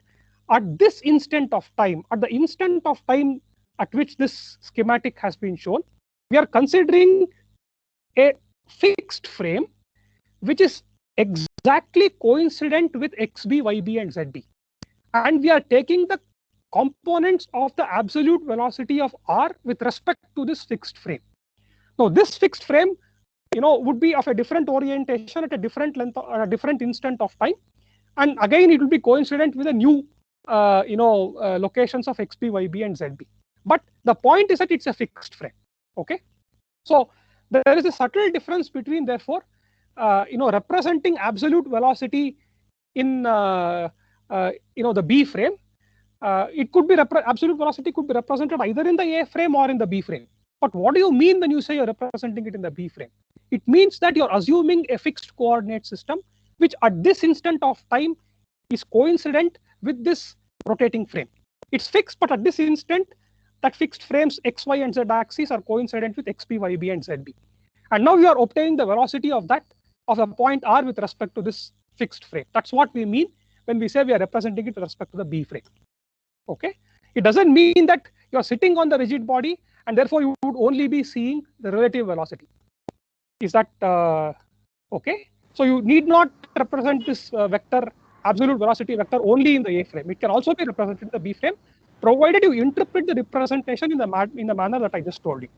at this instant of time, at the instant of time at which this schematic has been shown, we are considering a fixed frame which is exactly coincident with XB, YB, and ZB. And we are taking the components of the absolute velocity of R with respect to this fixed frame. Now, this fixed frame, would be of a different orientation at a different length, or a different instant of time. And again, it will be coincident with the new, locations of XB, YB, and ZB. But the point is that it's a fixed frame. Okay. So there is a subtle difference between, therefore, representing absolute velocity in, the B frame. It could be absolute velocity could be represented either in the A frame or in the B frame. But what do you mean when you say you're representing it in the B frame? It means that you're assuming a fixed coordinate system, which at this instant of time is coincident with this rotating frame. It's fixed, but at this instant, that fixed frame's X, Y, and Z axes are coincident with XP, YB, and ZB. And now you are obtaining the velocity of the point R with respect to this fixed frame. That's what we mean when we say we are representing it with respect to the B frame. Okay. It doesn't mean that you're sitting on the rigid body and therefore you would only be seeing the relative velocity. Is that Okay, so you need not represent this vector, absolute velocity vector, only in the A frame. It can also be represented in the B frame, provided you interpret the representation in the manner that I just told you.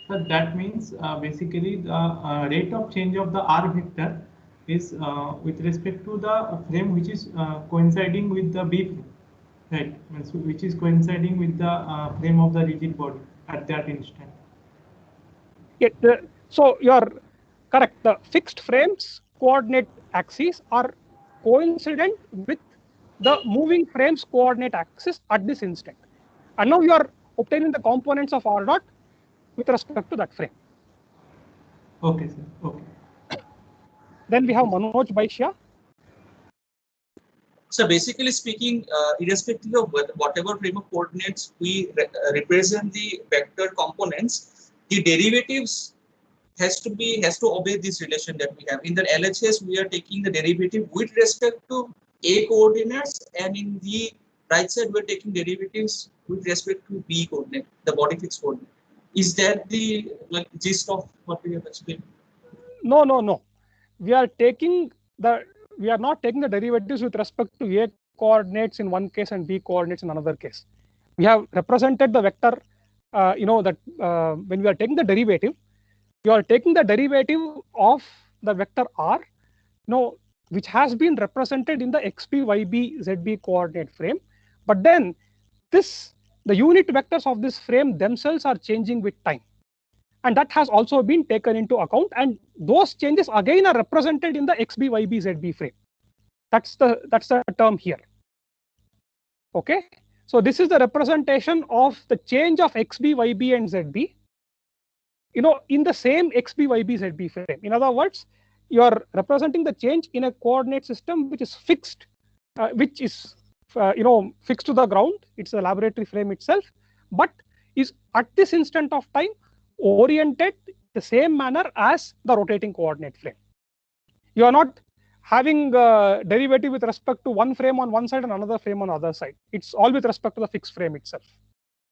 So that means basically the rate of change of the R vector is with respect to the frame which is coinciding with the B frame, right? Which is coinciding with the frame of the rigid body at that instant. Yeah, so you're correct. The fixed frames coordinate axes are coincident with the moving frame's coordinate axis at this instant. And now you are obtaining the components of R dot with respect to that frame. Okay, sir. Okay. Then we have Manoj Baishya. So basically speaking, irrespective of whatever frame of coordinates we represent the vector components, the derivatives has to obey this relation that we have. In the LHS, we are taking the derivative with respect to A coordinates, and in the right side, we are taking derivatives with respect to B coordinate, the body fixed coordinate. Is that the gist of what we have explained? No. We are not taking the derivatives with respect to A coordinates in one case and B coordinates in another case. We have represented the vector, when we are taking the derivative, you are taking the derivative of the vector R, which has been represented in the XB, YB, ZB coordinate frame. But then the unit vectors of this frame themselves are changing with time. And that has also been taken into account. And those changes again are represented in the XB, YB, ZB frame. That's the term here. Okay. So this is the representation of the change of XB, YB, and ZB, in the same XB, YB, ZB frame. In other words, you are representing the change in a coordinate system which is fixed, fixed to the ground. It's the laboratory frame itself, but is at this instant of time oriented the same manner as the rotating coordinate frame. You are not having a derivative with respect to one frame on one side and another frame on the other side. It's all with respect to the fixed frame itself.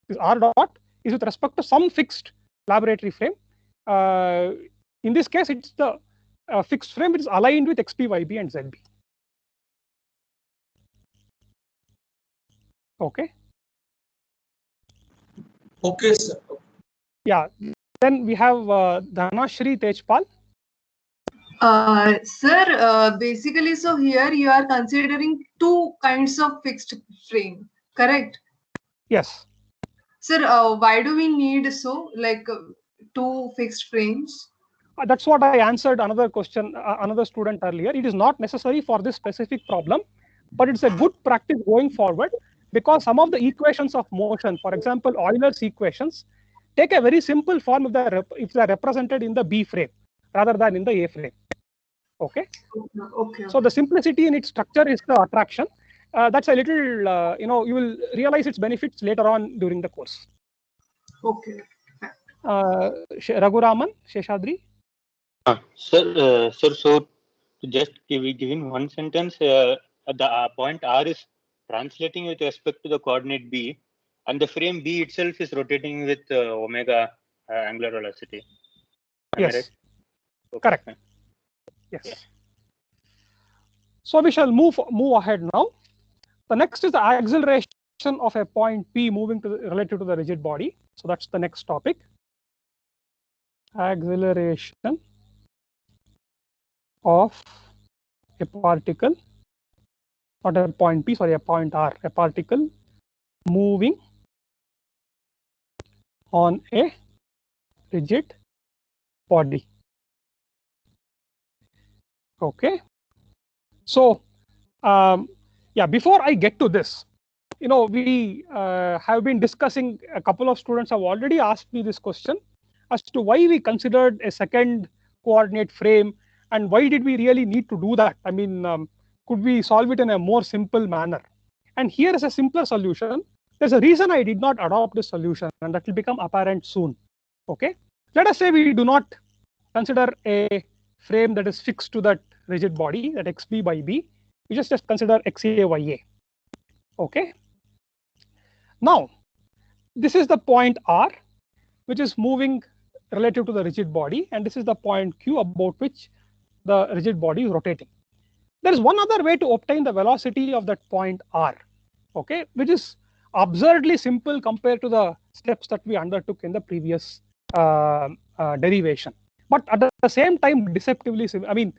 This R dot is with respect to some fixed laboratory frame. In this case, it's the fixed frame which is aligned with XB, YB, and ZB. Okay. Okay, sir. Yeah. Then we have Dhanashri Tejpal. Sir, basically, so here you are considering two kinds of fixed frame, correct? Yes. Sir, why do we need two fixed frames? That's what I answered another question, another student earlier. It is not necessary for this specific problem, but it's a good practice going forward, because some of the equations of motion, for example, Euler's equations, take a very simple form if they are represented in the B frame rather than in the A frame. Okay. Okay. So the simplicity in its structure is the attraction. That's a little, you will realize its benefits later on during the course. Okay. Raghuraman, Sheshadri. Sir, so to just giving one sentence, the point R is translating with respect to the coordinate B, and the frame B itself is rotating with omega angular velocity. Yes. Right? Okay. Correct. Yes. So we shall move ahead now. The next is the acceleration of a point P moving relative to the rigid body. So that's the next topic. Acceleration of a particle, not a point P, sorry, a point R, a particle moving on a rigid body. Okay. So, before I get to this, we have been discussing, a couple of students have already asked me this question as to why we considered a second coordinate frame and why did we really need to do that? I mean, could we solve it in a more simple manner? And here is a simpler solution. There's a reason I did not adopt this solution, and that will become apparent soon. Okay. Let us say we do not consider a frame that is fixed to that rigid body, that XB by B. We just consider XA, YA. Okay. Now, this is the point R, which is moving relative to the rigid body, and this is the point Q about which the rigid body is rotating. There is one other way to obtain the velocity of that point R, okay, which is absurdly simple compared to the steps that we undertook in the previous derivation, but at the same time deceptively simple. I mean,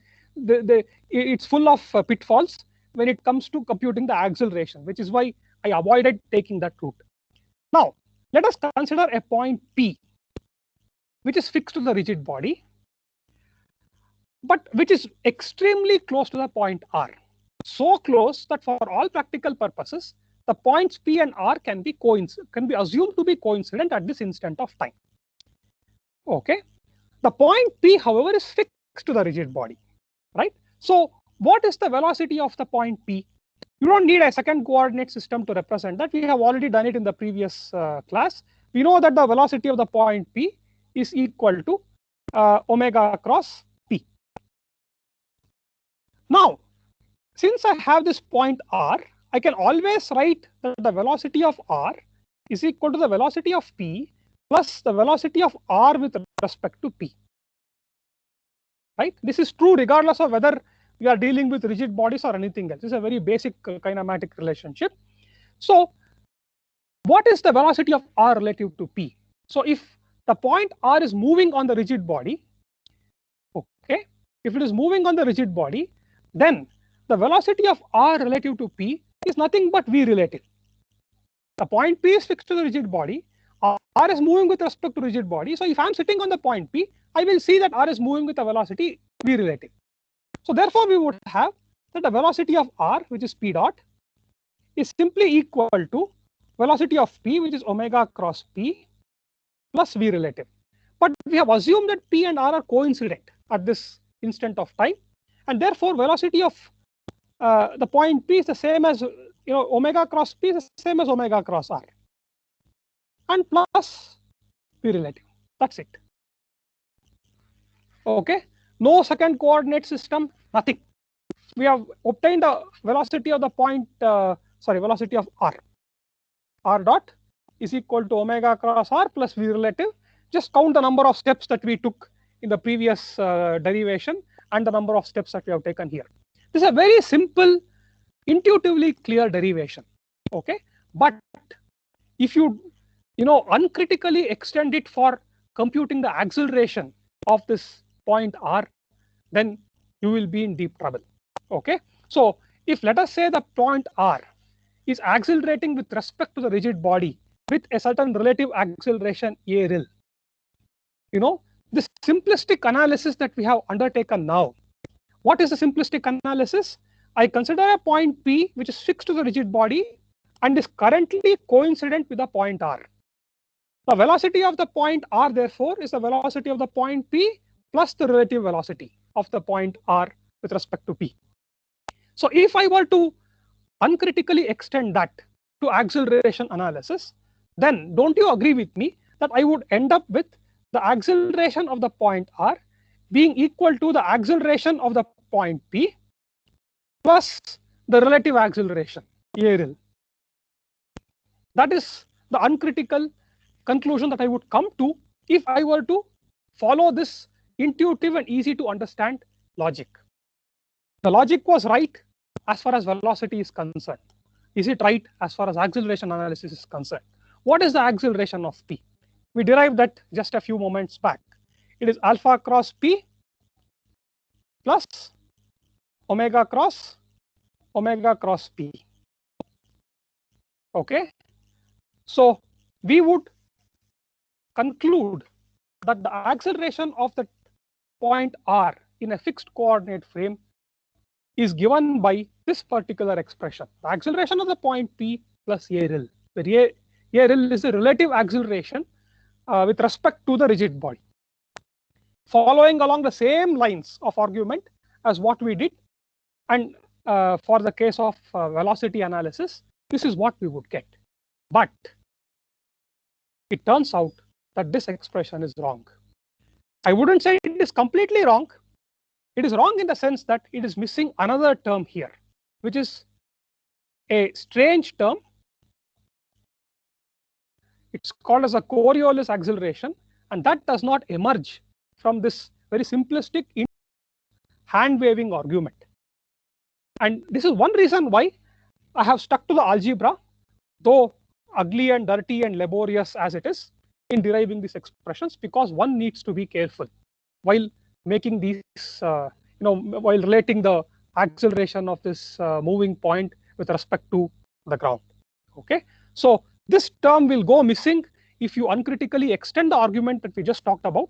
it's full of pitfalls when it comes to computing the acceleration, which is why I avoided taking that route. Now, let us consider a point P, which is fixed to the rigid body, but which is extremely close to the point R. So close that for all practical purposes, the points P and R can be assumed to be coincident at this instant of time. Okay. The point P, however, is fixed to the rigid body, right? So what is the velocity of the point P? You don't need a second coordinate system to represent that. We have already done it in the previous class. We know that the velocity of the point P is equal to omega cross P. Now, since I have this point R, I can always write that the velocity of R is equal to the velocity of P plus the velocity of R with respect to P. Right? This is true regardless of whether we are dealing with rigid bodies or anything else. This is a very basic kinematic relationship. So what is the velocity of R relative to P? So if the point R is moving on the rigid body, okay, if it is moving on the rigid body, then the velocity of R relative to P is nothing but V relative. The point P is fixed to the rigid body. R is moving with respect to rigid body. So if I'm sitting on the point P, I will see that R is moving with a velocity V relative. So therefore, we would have that the velocity of R, which is P dot, is simply equal to velocity of P, which is omega cross P plus V relative. But we have assumed that P and R are coincident at this instant of time, and therefore velocity of the point P is the same as, omega cross P is the same as omega cross R, and plus V relative. That's it. Okay. No second coordinate system, nothing. We have obtained the velocity of the point, velocity of R. R dot is equal to omega cross R plus V relative. Just count the number of steps that we took in the previous derivation and the number of steps that we have taken here. This is a very simple, intuitively clear derivation. Okay, but if you uncritically extend it for computing the acceleration of this point R, then you will be in deep trouble. Okay, so if let us say the point R is accelerating with respect to the rigid body with a certain relative acceleration a rel, this simplistic analysis that we have undertaken now. What is the simplistic analysis? I consider a point P which is fixed to the rigid body and is currently coincident with the point R. The velocity of the point R, therefore, is the velocity of the point P plus the relative velocity of the point R with respect to P. So if I were to uncritically extend that to acceleration analysis, then don't you agree with me that I would end up with the acceleration of the point R being equal to the acceleration of the point P plus the relative acceleration a rel. That is the uncritical conclusion that I would come to if I were to follow this intuitive and easy to understand logic. The logic was right as far as velocity is concerned. Is it right as far as acceleration analysis is concerned? What is the acceleration of P? We derived that just a few moments back. It is alpha cross P plus omega cross P. Okay, so we would conclude that the acceleration of the point R in a fixed coordinate frame is given by this particular expression. The acceleration of the point P plus a rel, where a rel is the relative acceleration with respect to the rigid body. Following along the same lines of argument as what we did, and for the case of velocity analysis, this is what we would get. But it turns out that this expression is wrong. I wouldn't say it is completely wrong. It is wrong in the sense that it is missing another term here, which is a strange term. It's called as a Coriolis acceleration, and that does not emerge from this very simplistic hand waving argument. And this is one reason why I have stuck to the algebra, though ugly and dirty and laborious as it is, in deriving these expressions, because one needs to be careful while making these, while relating the acceleration of this moving point with respect to the ground. Okay, so this term will go missing if you uncritically extend the argument that we just talked about,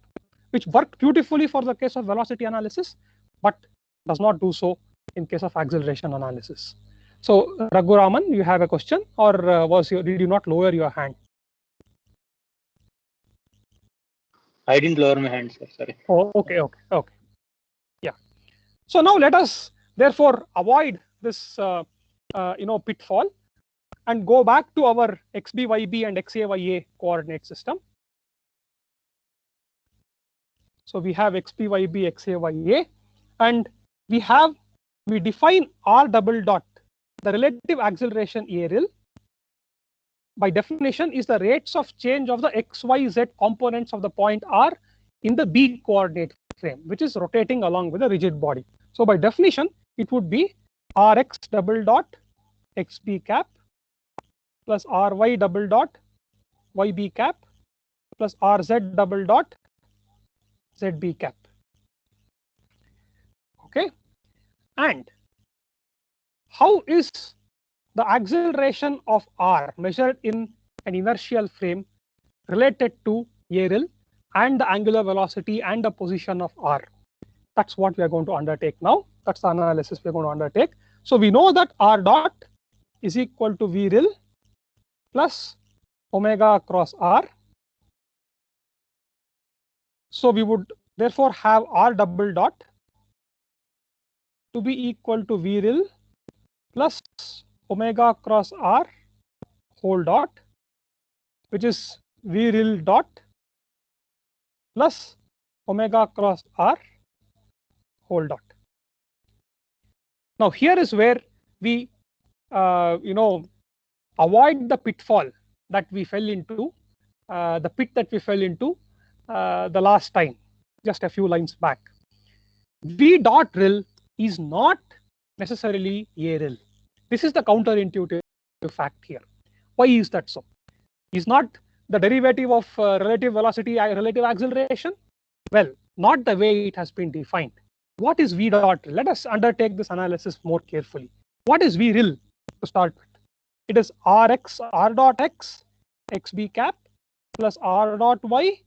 which worked beautifully for the case of velocity analysis, but does not do so in case of acceleration analysis. So Raghuraman, you have a question, or did you not lower your hand? I didn't lower my hand, sir. Sorry. Oh, okay. Yeah. So now let us therefore avoid this, pitfall and go back to our xb, yb, and xa, ya coordinate system. So we have xb, yb, xa, ya, and we define r double dot, the relative acceleration a real, by definition is the rates of change of the x, y, z components of the point r in the b coordinate frame, which is rotating along with a rigid body. So by definition, it would be rx double dot xb cap plus ry double dot yb cap plus rz double dot zb cap. Okay, and how is the acceleration of r measured in an inertial frame related to a real and the angular velocity and the position of r? That's what we are going to undertake now. That's the analysis we are going to undertake. So we know that r dot is equal to v real plus omega cross r. So we would therefore have r double dot to be equal to v real plus omega cross r whole dot, which is v real dot plus omega cross r whole dot. Now here is where we avoid the pitfall that we fell into, the pit that we fell into the last time, just a few lines back. V dot real is not necessarily a real. This is the counterintuitive fact here. Why is that so? Is not the derivative of relative velocity relative acceleration? Well, not the way it has been defined. What is v dot real? Let us undertake this analysis more carefully. What is v real to start with? It is rx r dot x xb cap plus r dot y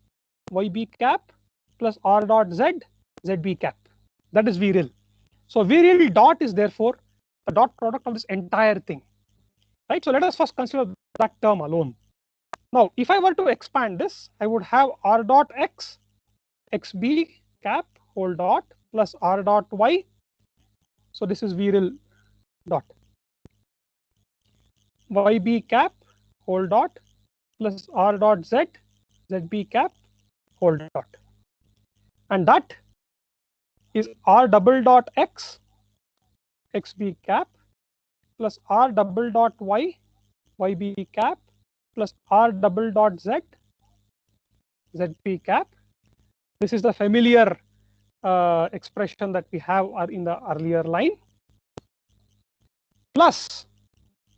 yb cap plus r dot z zb cap. That is v real. So v real dot is therefore the dot product of this entire thing, right? So let us first consider that term alone. Now, if I were to expand this, I would have r dot x xb cap whole dot plus r dot y. So this is v real dot yb cap whole dot plus r dot z zb cap whole dot, and that is r double dot x xb cap plus r double dot y yb cap plus r double dot z zp cap. This is the familiar expression that we have in the earlier line, plus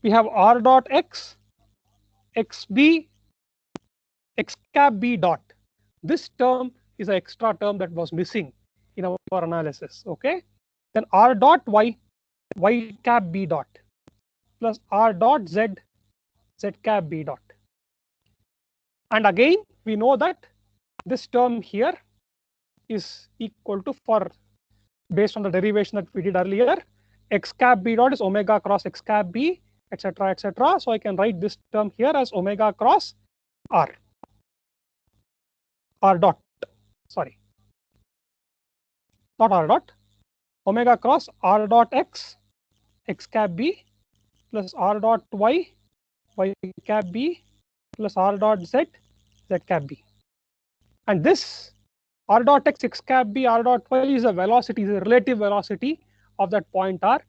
we have r dot x xb x cap b dot. This term is an extra term that was missing in our analysis. Okay, then r dot y cap b dot plus r dot z cap b dot. And again, we know that this term here is equal to, based on the derivation that we did earlier, x cap b dot is omega cross x cap b, etc., etc. So I can write this term here as omega cross r dot, sorry, not r dot, omega cross r dot x cap b plus r dot y cap b plus r dot z cap b. And this r dot x cap b r dot y is a velocity, is a relative velocity of that point r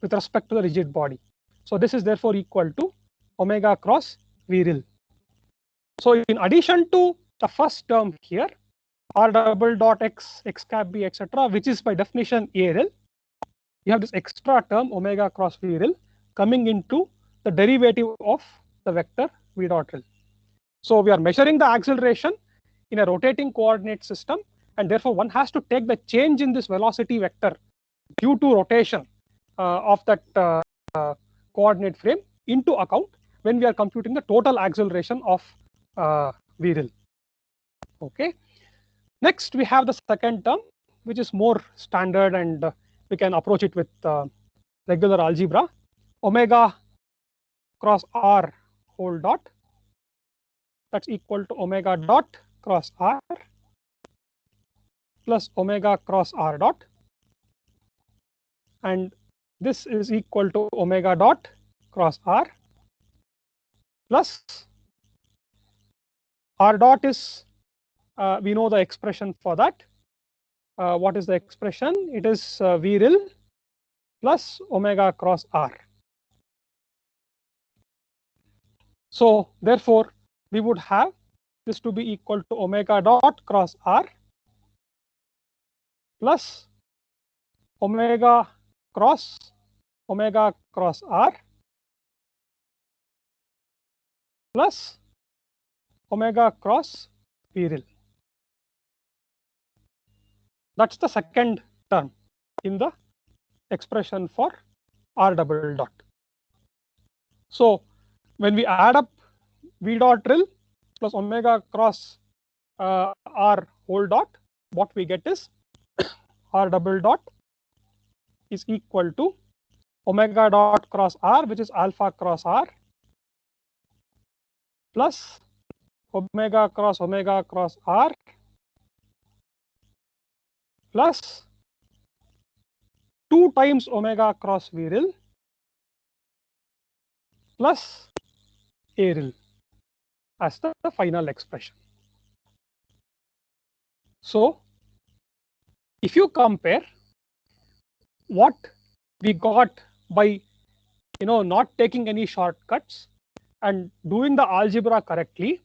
with respect to the rigid body. So this is therefore equal to omega cross v real. So in addition to the first term here, r double dot x, x cap b, etc., which is by definition a rel. You have this extra term omega cross v rel coming into the derivative of the vector v dot rel. So we are measuring the acceleration in a rotating coordinate system, and therefore one has to take the change in this velocity vector due to rotation of that coordinate frame into account when we are computing the total acceleration of v rel. Okay. Next, we have the second term, which is more standard, and we can approach it with regular algebra. Omega cross r whole dot, that's equal to omega dot cross r plus omega cross r dot, and this is equal to omega dot cross r plus r dot is, we know the expression for that. What is the expression? It is v rel plus omega cross r. So therefore, we would have this to be equal to omega dot cross r plus omega cross r plus omega cross v rel. That's the second term in the expression for r double dot. So when we add up v dot rel plus omega cross r whole dot, what we get is r double dot is equal to omega dot cross r, which is alpha cross r, plus omega cross r plus 2 times omega cross v rel plus a rel as the final expression. So if you compare what we got by not taking any shortcuts and doing the algebra correctly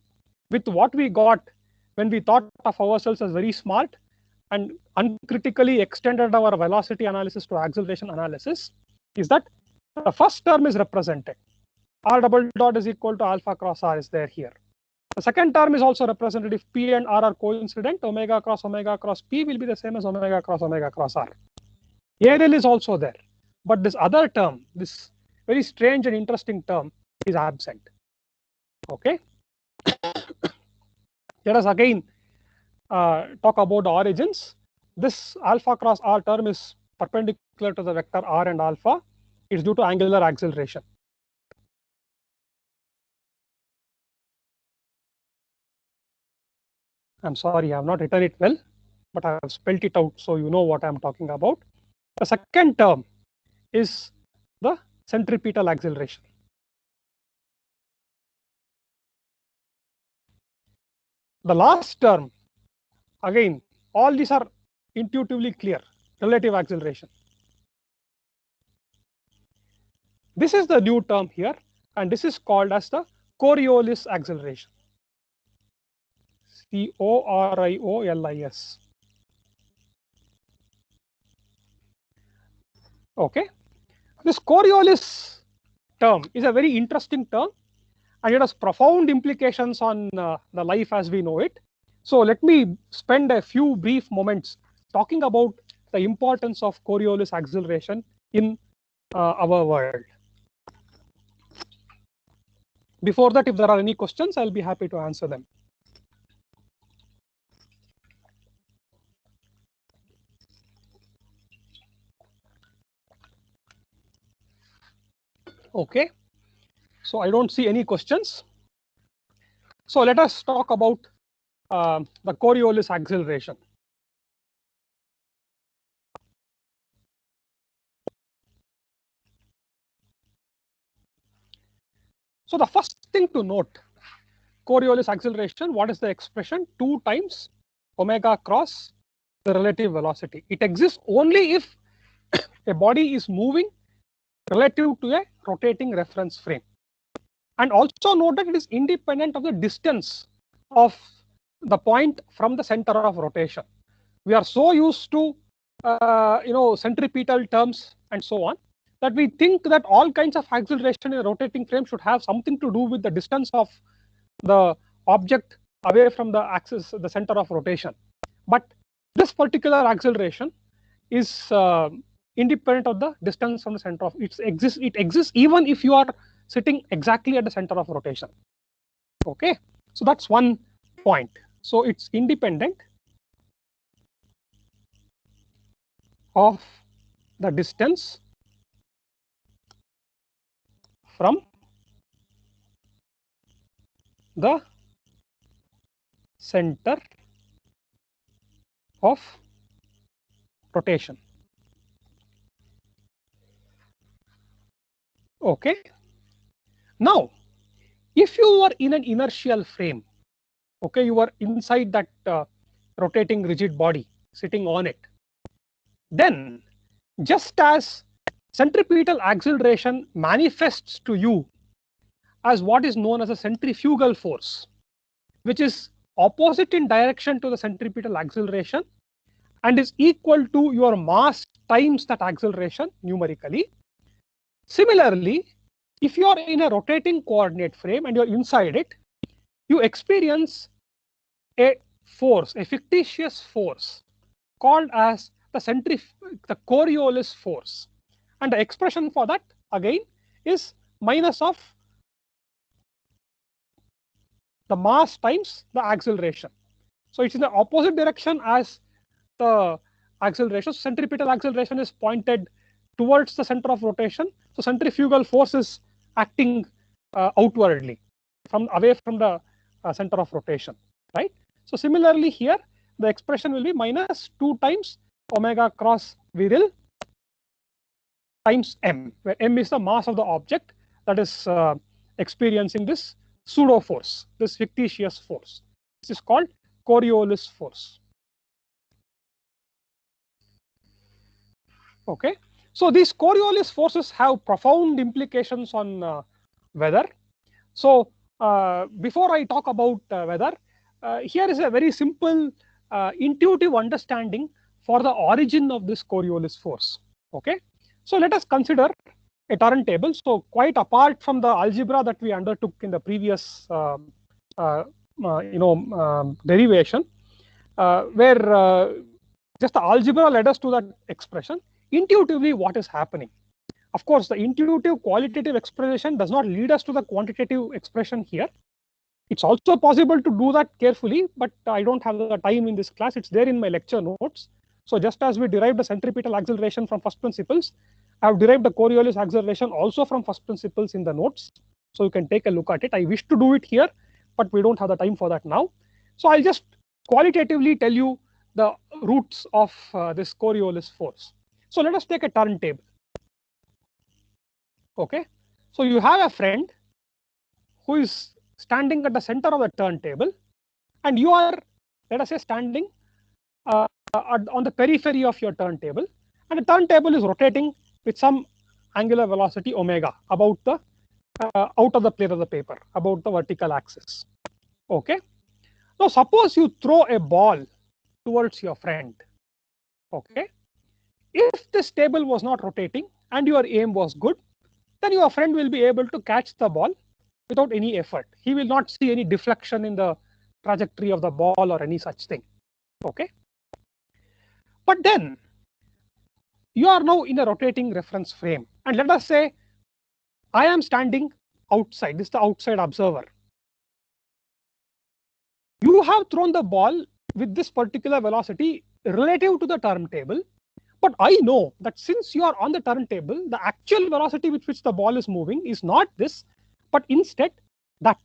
with what we got when we thought of ourselves as very smart and uncritically extended our velocity analysis to acceleration analysis, is that the first term is represented. R double dot is equal to alpha cross r is there here. The second term is also represented. If p and r are coincident, omega cross p will be the same as omega cross r. A rel is also there, but this other term, this very strange and interesting term, is absent. Okay. Let us again talk about the origins. This alpha cross r term is perpendicular to the vector r and alpha. It's due to angular acceleration. I'm sorry, I have not written it well, but I have spelled it out so you know what I'm talking about. The second term is the centripetal acceleration. The last term, again, all these are intuitively clear, relative acceleration. This is the new term here, and this is called as the Coriolis acceleration. Coriolis. Okay. This Coriolis term is a very interesting term, and it has profound implications on the life as we know it. So let me spend a few brief moments talking about the importance of Coriolis acceleration in our world. Before that, if there are any questions, I'll be happy to answer them. Okay, so I don't see any questions. So let us talk about the Coriolis acceleration. So the first thing to note, Coriolis acceleration, what is the expression? 2 times omega cross the relative velocity. It exists only if a body is moving relative to a rotating reference frame. And also note that it is independent of the distance of the point from the center of rotation. We are so used to centripetal terms and so on that we think that all kinds of acceleration in a rotating frame should have something to do with the distance of the object away from the axis, the center of rotation. But this particular acceleration is independent of the distance from the center of it exists even if you are sitting exactly at the center of rotation. Okay, so that's one point. So it's independent of the distance from the center of rotation. Okay. Now, if you are in an inertial frame, okay, you are inside that rotating rigid body, sitting on it, then just as centripetal acceleration manifests to you as what is known as a centrifugal force, which is opposite in direction to the centripetal acceleration and is equal to your mass times that acceleration numerically. Similarly, if you are in a rotating coordinate frame and you're inside it, you experience a force, a fictitious force called as the Coriolis force. And the expression for that again is minus of the mass times the acceleration. So it's in the opposite direction as the acceleration. So centripetal acceleration is pointed towards the center of rotation. So centrifugal force is acting outwardly away from the center of rotation, right? So similarly here, the expression will be minus 2 times omega cross virile times m, where m is the mass of the object that is experiencing this pseudo force, this fictitious force. This is called Coriolis force. Okay, so these Coriolis forces have profound implications on weather. So before I talk about weather, here is a very simple intuitive understanding for the origin of this Coriolis force. Okay, so let us consider a turntable. So quite apart from the algebra that we undertook in the previous derivation, where just the algebra led us to that expression. Intuitively, what is happening? Of course, the intuitive qualitative expression does not lead us to the quantitative expression here. It's also possible to do that carefully, but I don't have the time in this class. It's there in my lecture notes. So just as we derived the centripetal acceleration from first principles, I have derived the Coriolis acceleration also from first principles in the notes. So you can take a look at it. I wish to do it here, but we don't have the time for that now. So I'll just qualitatively tell you the roots of this Coriolis force. So let us take a turntable. Okay, so you have a friend who is standing at the center of the turntable, and you are, let us say, standing on the periphery of your turntable, and the turntable is rotating with some angular velocity omega about the out of the plane of the paper, about the vertical axis. Okay, now suppose you throw a ball towards your friend. Okay, if this table was not rotating and your aim was good, then your friend will be able to catch the ball without any effort. He will not see any deflection in the trajectory of the ball or any such thing. Okay, but then you are now in a rotating reference frame, and let us say I am standing outside. This is the outside observer. You have thrown the ball with this particular velocity relative to the turntable, but I know that since you are on the turntable, the actual velocity with which the ball is moving is not this, but instead that.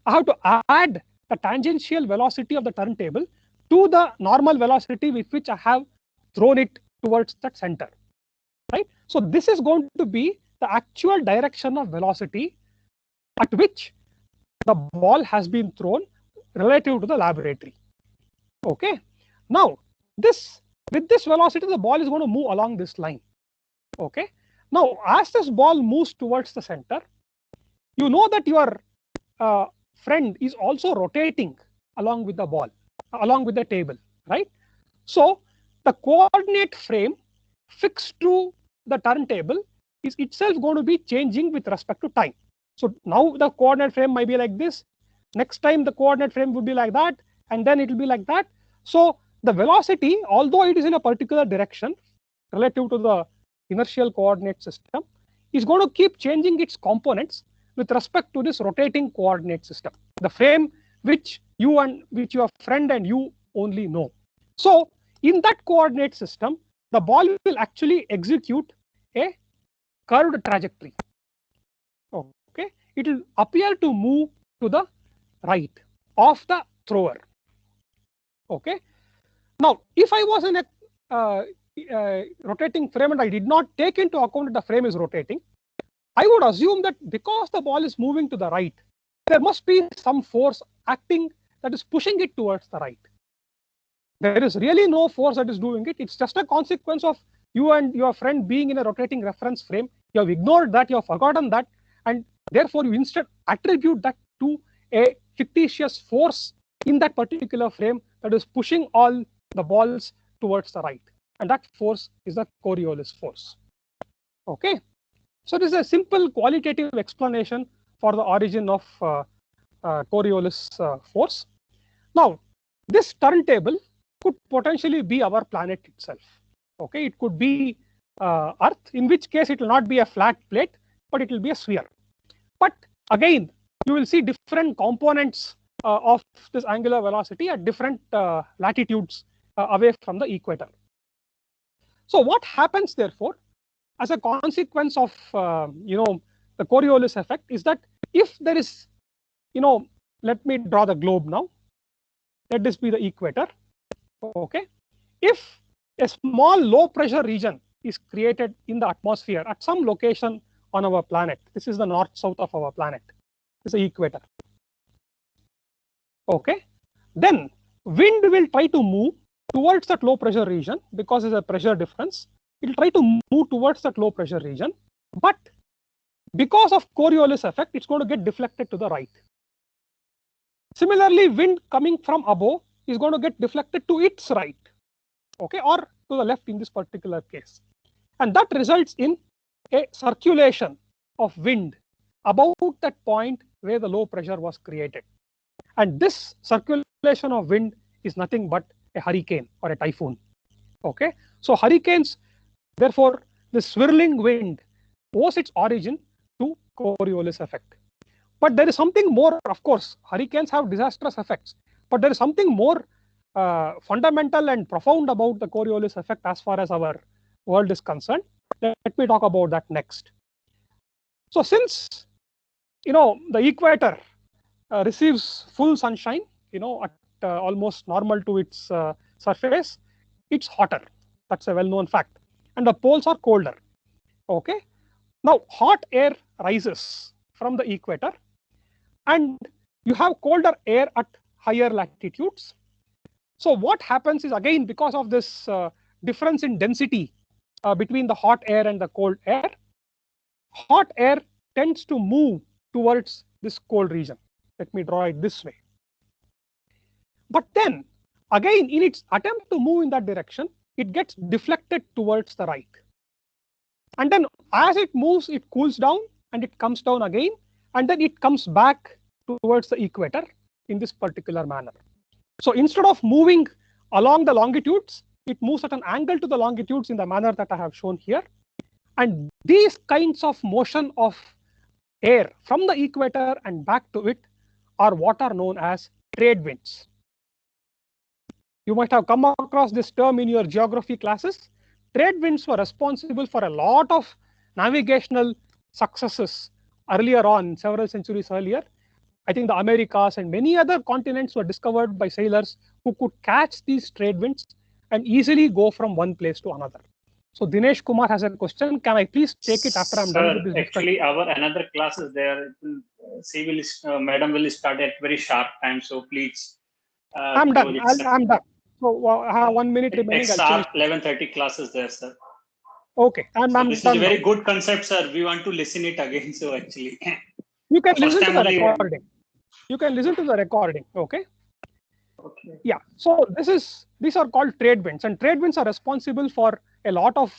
I have to add the tangential velocity of the turntable to the normal velocity with which I have thrown it towards that center, right? So this is going to be the actual direction of velocity at which the ball has been thrown relative to the laboratory. Okay, now with this velocity, the ball is going to move along this line. Okay, now as this ball moves towards the center, you know that your friend is also rotating along with the ball, along with the table, right? So the coordinate frame fixed to the turntable is itself going to be changing with respect to time. So now the coordinate frame might be like this. Next time the coordinate frame would be like that, and then it will be like that. So the velocity, although it is in a particular direction relative to the inertial coordinate system, is going to keep changing its components with respect to this rotating coordinate system, the frame which your friend and you only know. So in that coordinate system, the ball will actually execute a curved trajectory. Okay, it will appear to move to the right of the thrower. Okay, now if I was in a rotating frame and I did not take into account that the frame is rotating, I would assume that because the ball is moving to the right, there must be some force acting that is pushing it towards the right. There is really no force that is doing it. It's just a consequence of you and your friend being in a rotating reference frame. You have ignored that, you have forgotten that, and therefore you instead attribute that to a fictitious force in that particular frame that is pushing all the balls towards the right. And that force is the Coriolis force. Okay. So this is a simple qualitative explanation for the origin of Coriolis force. Now, this turntable could potentially be our planet itself. Okay, it could be Earth, in which case it will not be a flat plate, but it will be a sphere. But again, you will see different components of this angular velocity at different latitudes away from the equator. So what happens, therefore, as a consequence of the Coriolis effect is that if there is, let me draw the globe now. Let this be the equator. Okay, if a small low pressure region is created in the atmosphere at some location on our planet, this is the north-south of our planet, this is the equator. Okay, then wind will try to move towards that low pressure region because there's a pressure difference. It will try to move towards that low pressure region, but because of Coriolis effect, it's going to get deflected to the right. Similarly, wind coming from above is going to get deflected to its right, okay, or to the left in this particular case. And that results in a circulation of wind about that point where the low pressure was created. And this circulation of wind is nothing but a hurricane or a typhoon. Okay, so hurricanes, therefore, the swirling wind owes its origin to Coriolis effect. But there is something more. Of course, hurricanes have disastrous effects, but there is something more fundamental and profound about the Coriolis effect as far as our world is concerned. Let me talk about that next. So since the equator receives full sunshine, at almost normal to its surface, it's hotter. That's a well-known fact. And the poles are colder. Okay. Now hot air rises from the equator, and you have colder air at higher latitudes. So what happens is, again, because of this difference in density between the hot air and the cold air, hot air tends to move towards this cold region. Let me draw it this way. But then, again, in its attempt to move in that direction, it gets deflected towards the right. And then as it moves, it cools down and it comes down again, and then it comes back towards the equator in this particular manner. So instead of moving along the longitudes, it moves at an angle to the longitudes in the manner that I have shown here. And these kinds of motion of air from the equator and back to it are what are known as trade winds. You might have come across this term in your geography classes. Trade winds were responsible for a lot of navigational successes earlier on, several centuries earlier. I think the Americas and many other continents were discovered by sailors who could catch these trade winds and easily go from one place to another. So Dinesh Kumar has a question. Can I please take it after I'm done with this discussion? Actually, our another class is there. Madam will start at very sharp time. So please. I'm done. I'm done. So I have 1 minute remaining. Sharp 11:30 classes there, sir. Okay, and so this is a very good concept, sir. We want to listen it again. So actually, you can listen to the recording. You can listen to the recording. Okay. Okay. Yeah. So these are called trade winds, and trade winds are responsible for a lot of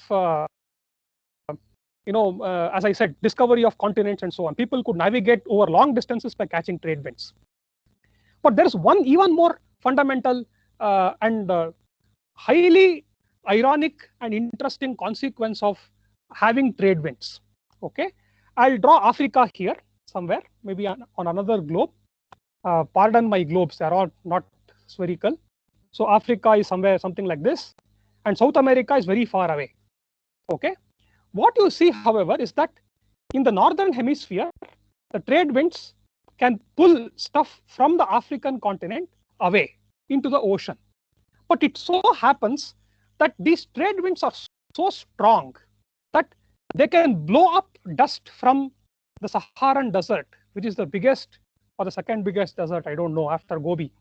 as I said, discovery of continents and so on. People could navigate over long distances by catching trade winds. But there's one even more fundamental and highly ironic and interesting consequence of having trade winds. Okay, I'll draw Africa here somewhere, maybe on another globe. Pardon my globes; they are all not spherical. So Africa is somewhere something like this, and South America is very far away. Okay. What you see, however, is that in the northern hemisphere, the trade winds can pull stuff from the African continent away into the ocean. But it so happens that these trade winds are so strong that they can blow up dust from the Saharan desert, which is the biggest or the second biggest desert, I don't know, after Gobi,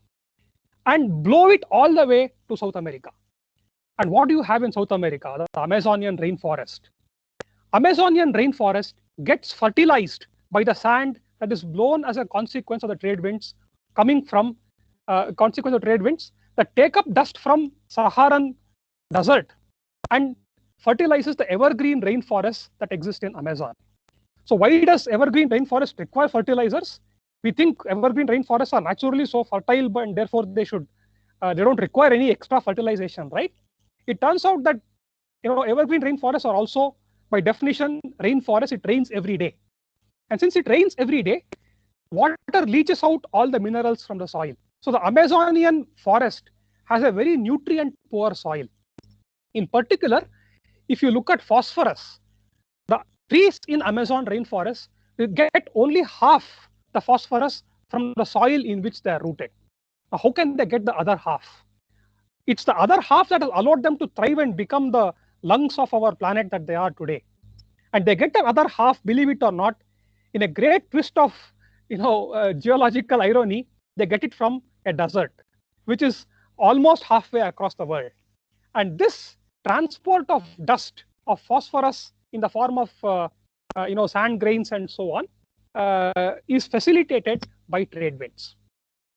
and blow it all the way to South America. And what do you have in South America? The Amazonian rainforest. Amazonian rainforest gets fertilized by the sand that is blown as a consequence of the trade winds coming from that take up dust from Saharan desert and fertilizes the evergreen rainforests that exist in Amazon. So why does evergreen rainforest require fertilizers? We think evergreen rainforests are naturally so fertile, and therefore they don't require any extra fertilization, right? It turns out that evergreen rainforests are also, by definition, rainforest. It rains every day, and since it rains every day, water leaches out all the minerals from the soil. So the Amazonian forest has a very nutrient-poor soil. In particular, if you look at phosphorus, the trees in Amazon rainforest will get only half the phosphorus from the soil in which they are rooted. Now, how can they get the other half? It's the other half that has allowed them to thrive and become the lungs of our planet that they are today. And they get the other half, believe it or not, in a great twist of geological irony. They get it from a desert, which is almost halfway across the world. And this transport of dust, of phosphorus in the form of sand grains and so on, is facilitated by trade winds.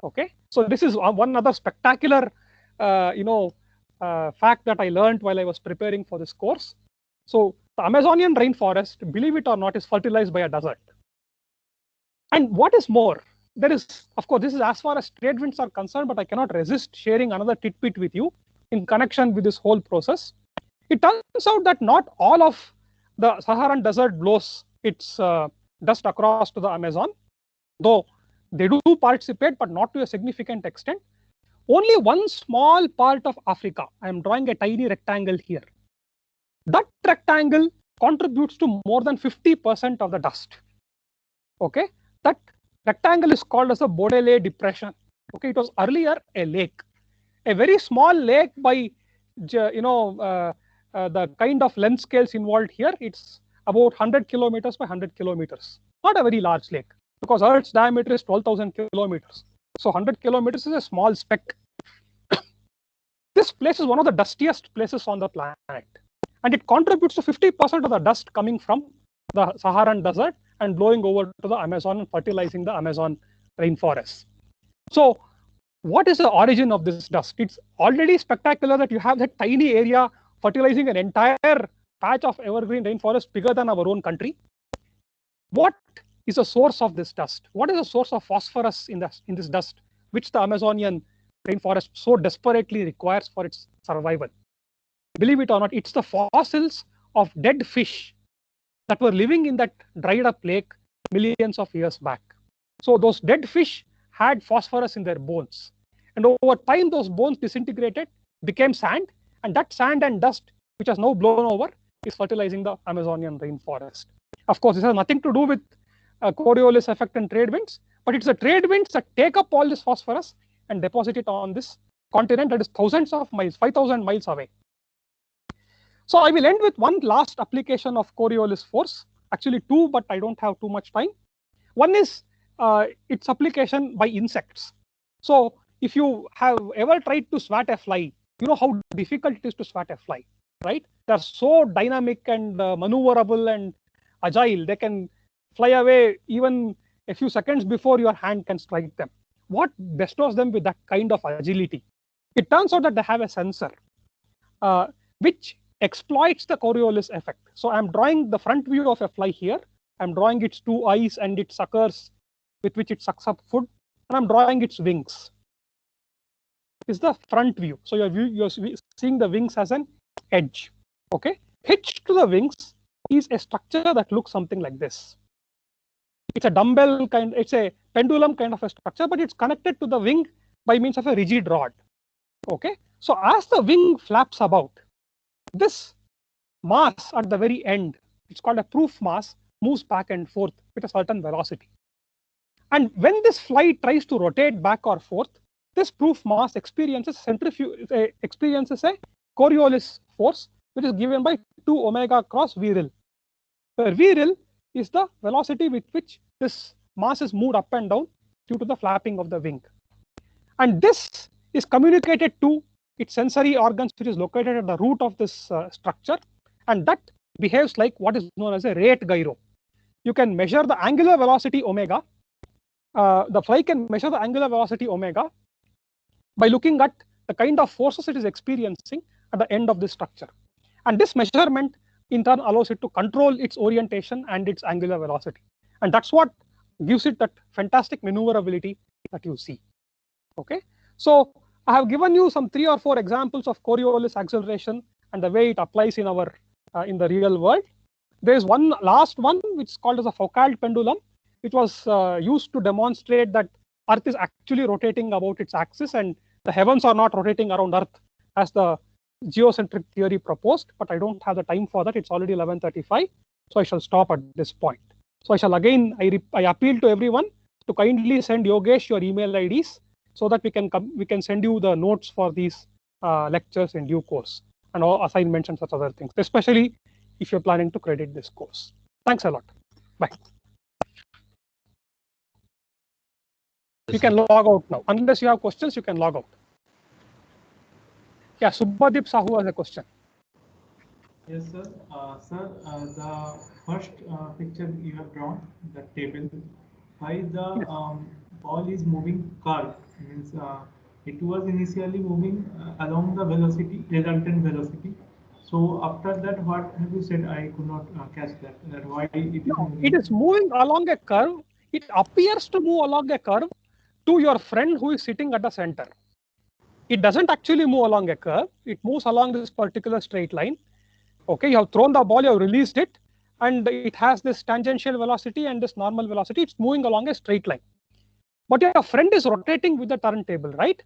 Okay, so this is one other spectacular fact that I learned while I was preparing for this course. So the Amazonian rainforest, believe it or not, is fertilized by a desert. And what is more, there is, of course, this is as far as trade winds are concerned, but I cannot resist sharing another tidbit with you in connection with this whole process. It turns out that not all of the Saharan desert blows its dust across to the Amazon, though they do participate, but not to a significant extent. Only one small part of Africa, I am drawing a tiny rectangle here. That rectangle contributes to more than 50% of the dust. Okay, that rectangle is called as the Baudelaire Depression. Okay, it was earlier a lake, a very small lake by the kind of length scales involved here. It's about 100 kilometers by 100 kilometers. Not a very large lake, because Earth's diameter is 12,000 kilometers. So 100 kilometers is a small speck. This place is one of the dustiest places on the planet, and it contributes to 50% of the dust coming from the Saharan desert and blowing over to the Amazon and fertilizing the Amazon rainforest. So what is the origin of this dust? It's already spectacular that you have that tiny area fertilizing an entire patch of evergreen rainforest bigger than our own country. What is the source of this dust? What is the source of phosphorus in this dust, which the Amazonian rainforest so desperately requires for its survival? Believe it or not, it's the fossils of dead fish that were living in that dried up lake millions of years back. So those dead fish had phosphorus in their bones, and over time those bones disintegrated, became sand, and that sand and dust, which has now blown over, is fertilizing the Amazonian rainforest. Of course, this has nothing to do with Coriolis effect and trade winds, but it's the trade winds that take up all this phosphorus and deposit it on this continent that is thousands of miles, 5,000 miles away. So I will end with one last application of Coriolis force, actually two, but I don't have too much time. One is its application by insects. So if you have ever tried to swat a fly, you know how difficult it is to swat a fly, right? They're so dynamic and maneuverable and agile. They can fly away even a few seconds before your hand can strike them. what bestows them with that kind of agility? It turns out that they have a sensor which exploits the Coriolis effect. So I'm drawing the front view of a fly here. I'm drawing its two eyes and its suckers with which it sucks up food, and I'm drawing its wings. Is the front view. So you're seeing the wings as an edge. Okay, hitched to the wings is a structure that looks something like this. It's a dumbbell kind, it's a pendulum kind of a structure, but it's connected to the wing by means of a rigid rod. Okay, so as the wing flaps about, this mass at the very end, it's called a proof mass, moves back and forth with a certain velocity. And when this fly tries to rotate back or forth, this proof mass experiences experiences a Coriolis force, which is given by 2 omega cross vril, where vril is the velocity with which this mass is moved up and down due to the flapping of the wing. And this is communicated to its sensory organs, which is located at the root of this structure, and that behaves like what is known as a rate gyro. You can measure the angular velocity omega. The fly can measure the angular velocity omega by looking at the kind of forces it is experiencing at the end of this structure. And this measurement in turn allows it to control its orientation and its angular velocity. And that's what gives it that fantastic maneuverability that you see. Okay, so I have given you some 3 or 4 examples of Coriolis acceleration and the way it applies in our in the real world. There is one last one which is called as a Foucault pendulum, which was used to demonstrate that Earth is actually rotating about its axis and the heavens are not rotating around Earth as the geocentric theory proposed, but I don't have the time for that. It's already 11:35, so I shall stop at this point. So I shall again, I appeal to everyone to kindly send Yogesh your email IDs so that we can send you the notes for these lectures in due course and all assignments and such other things, especially if you're planning to credit this course. Thanks a lot. Bye. You can log out now. Unless you have questions, you can log out. Yeah, Subhadip Sahu has a question. Yes, sir. Sir, the first picture you have drawn, the table, why the ball is moving curve, means it was initially moving along the velocity, resultant velocity. So after that, what have you said? I could not catch that. That why it is moving? It is moving along a curve. It appears to move along a curve to your friend who is sitting at the center. It doesn't actually move along a curve. It moves along this particular straight line. Okay, you have thrown the ball, you have released it, and it has this tangential velocity and this normal velocity. It's moving along a straight line. But your friend is rotating with the turntable, right?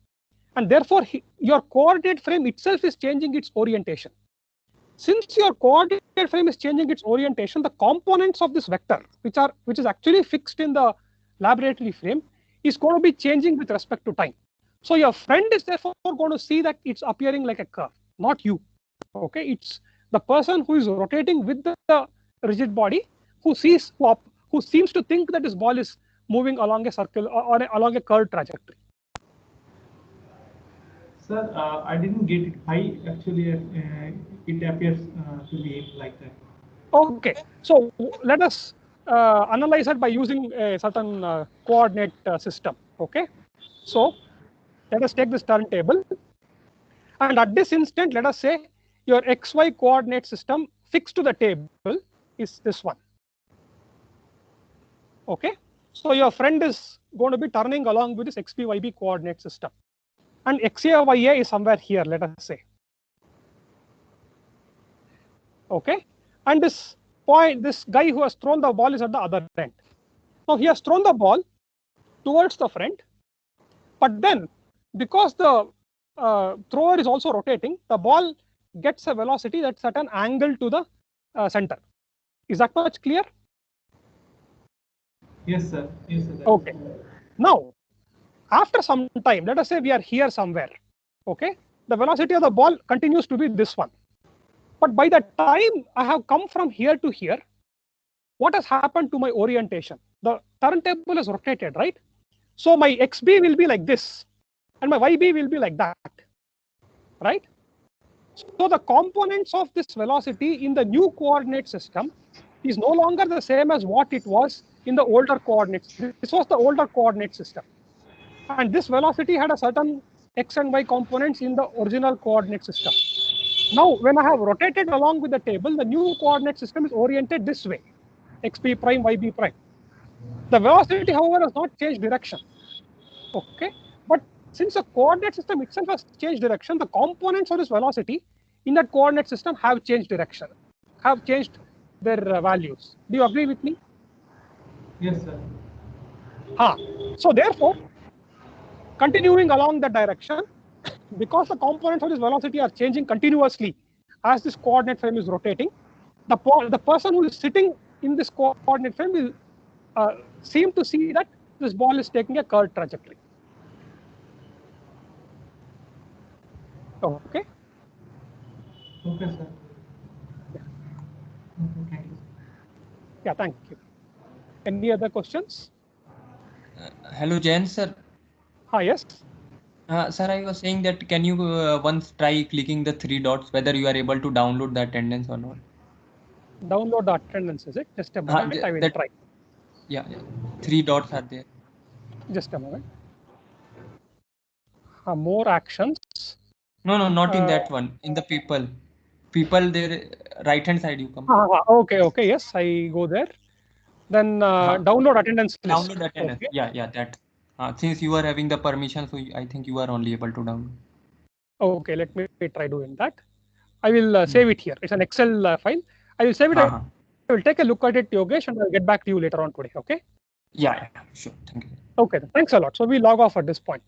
And therefore, your coordinate frame itself is changing its orientation. Since your coordinate frame is changing its orientation, the components of this vector, which is actually fixed in the laboratory frame, is going to be changing with respect to time. So your friend is therefore going to see that it's appearing like a curve, not you. Okay, it's the person who is rotating with the rigid body who seems to think that this ball is moving along a circle or along a curved trajectory. Sir, I didn't get it. Why actually it appears to be like that? Okay, so let us analyze it by using a certain coordinate system. Okay, so let us take this turntable, and at this instant, let us say your XY coordinate system fixed to the table is this one. Okay, so your friend is going to be turning along with this XPYB coordinate system, and XAYA is somewhere here, let us say. Okay, and this guy who has thrown the ball is at the other end. Now he has thrown the ball towards the friend, but then because the thrower is also rotating, the ball gets a velocity that's at an angle to the center. Is that much clear? Yes, sir. Yes, sir. Okay. Now, after some time, let us say we are here somewhere. Okay, the velocity of the ball continues to be this one. But by the time I have come from here to here, what has happened to my orientation? The turntable is rotated, right? So my XB will be like this, and my YB will be like that, right? So the components of this velocity in the new coordinate system is no longer the same as what it was in the older coordinates. This was the older coordinate system. and this velocity had a certain x and y components in the original coordinate system. Now, when I have rotated along with the table, the new coordinate system is oriented this way, xp prime, yb prime. The velocity, however, has not changed direction. Okay, but since the coordinate system itself has changed direction, the components of this velocity in that coordinate system have changed direction, have changed their values. Do you agree with me? Yes, sir. So therefore, continuing along that direction, because the components of this velocity are changing continuously as this coordinate frame is rotating, the person who is sitting in this coordinate frame will seem to see that this ball is taking a curved trajectory. Okay. Okay, sir. Yeah. Okay, thank you. Yeah, thank you. Any other questions? Hello, Jain sir. Yes. Sir, I was saying that can you once try clicking the 3 dots, whether you are able to download the attendance or not? Download the attendance, is it? Just a moment, I will try. Yeah, 3 dots are there. Just a moment. More actions. No, not in that one. In the people, there, right hand side you come. Okay, yes, I go there. Then download attendance list. Download attendance. Okay. Yeah, that. Since you are having the permission, so I think you are only able to download. Okay, let me try doing that. I will save it here. It's an Excel file. I will save it. I will take a look at it, Yogesh, and I'll get back to you later on today. Okay? Yeah, sure. Thank you. Okay, thanks a lot. So we log off at this point.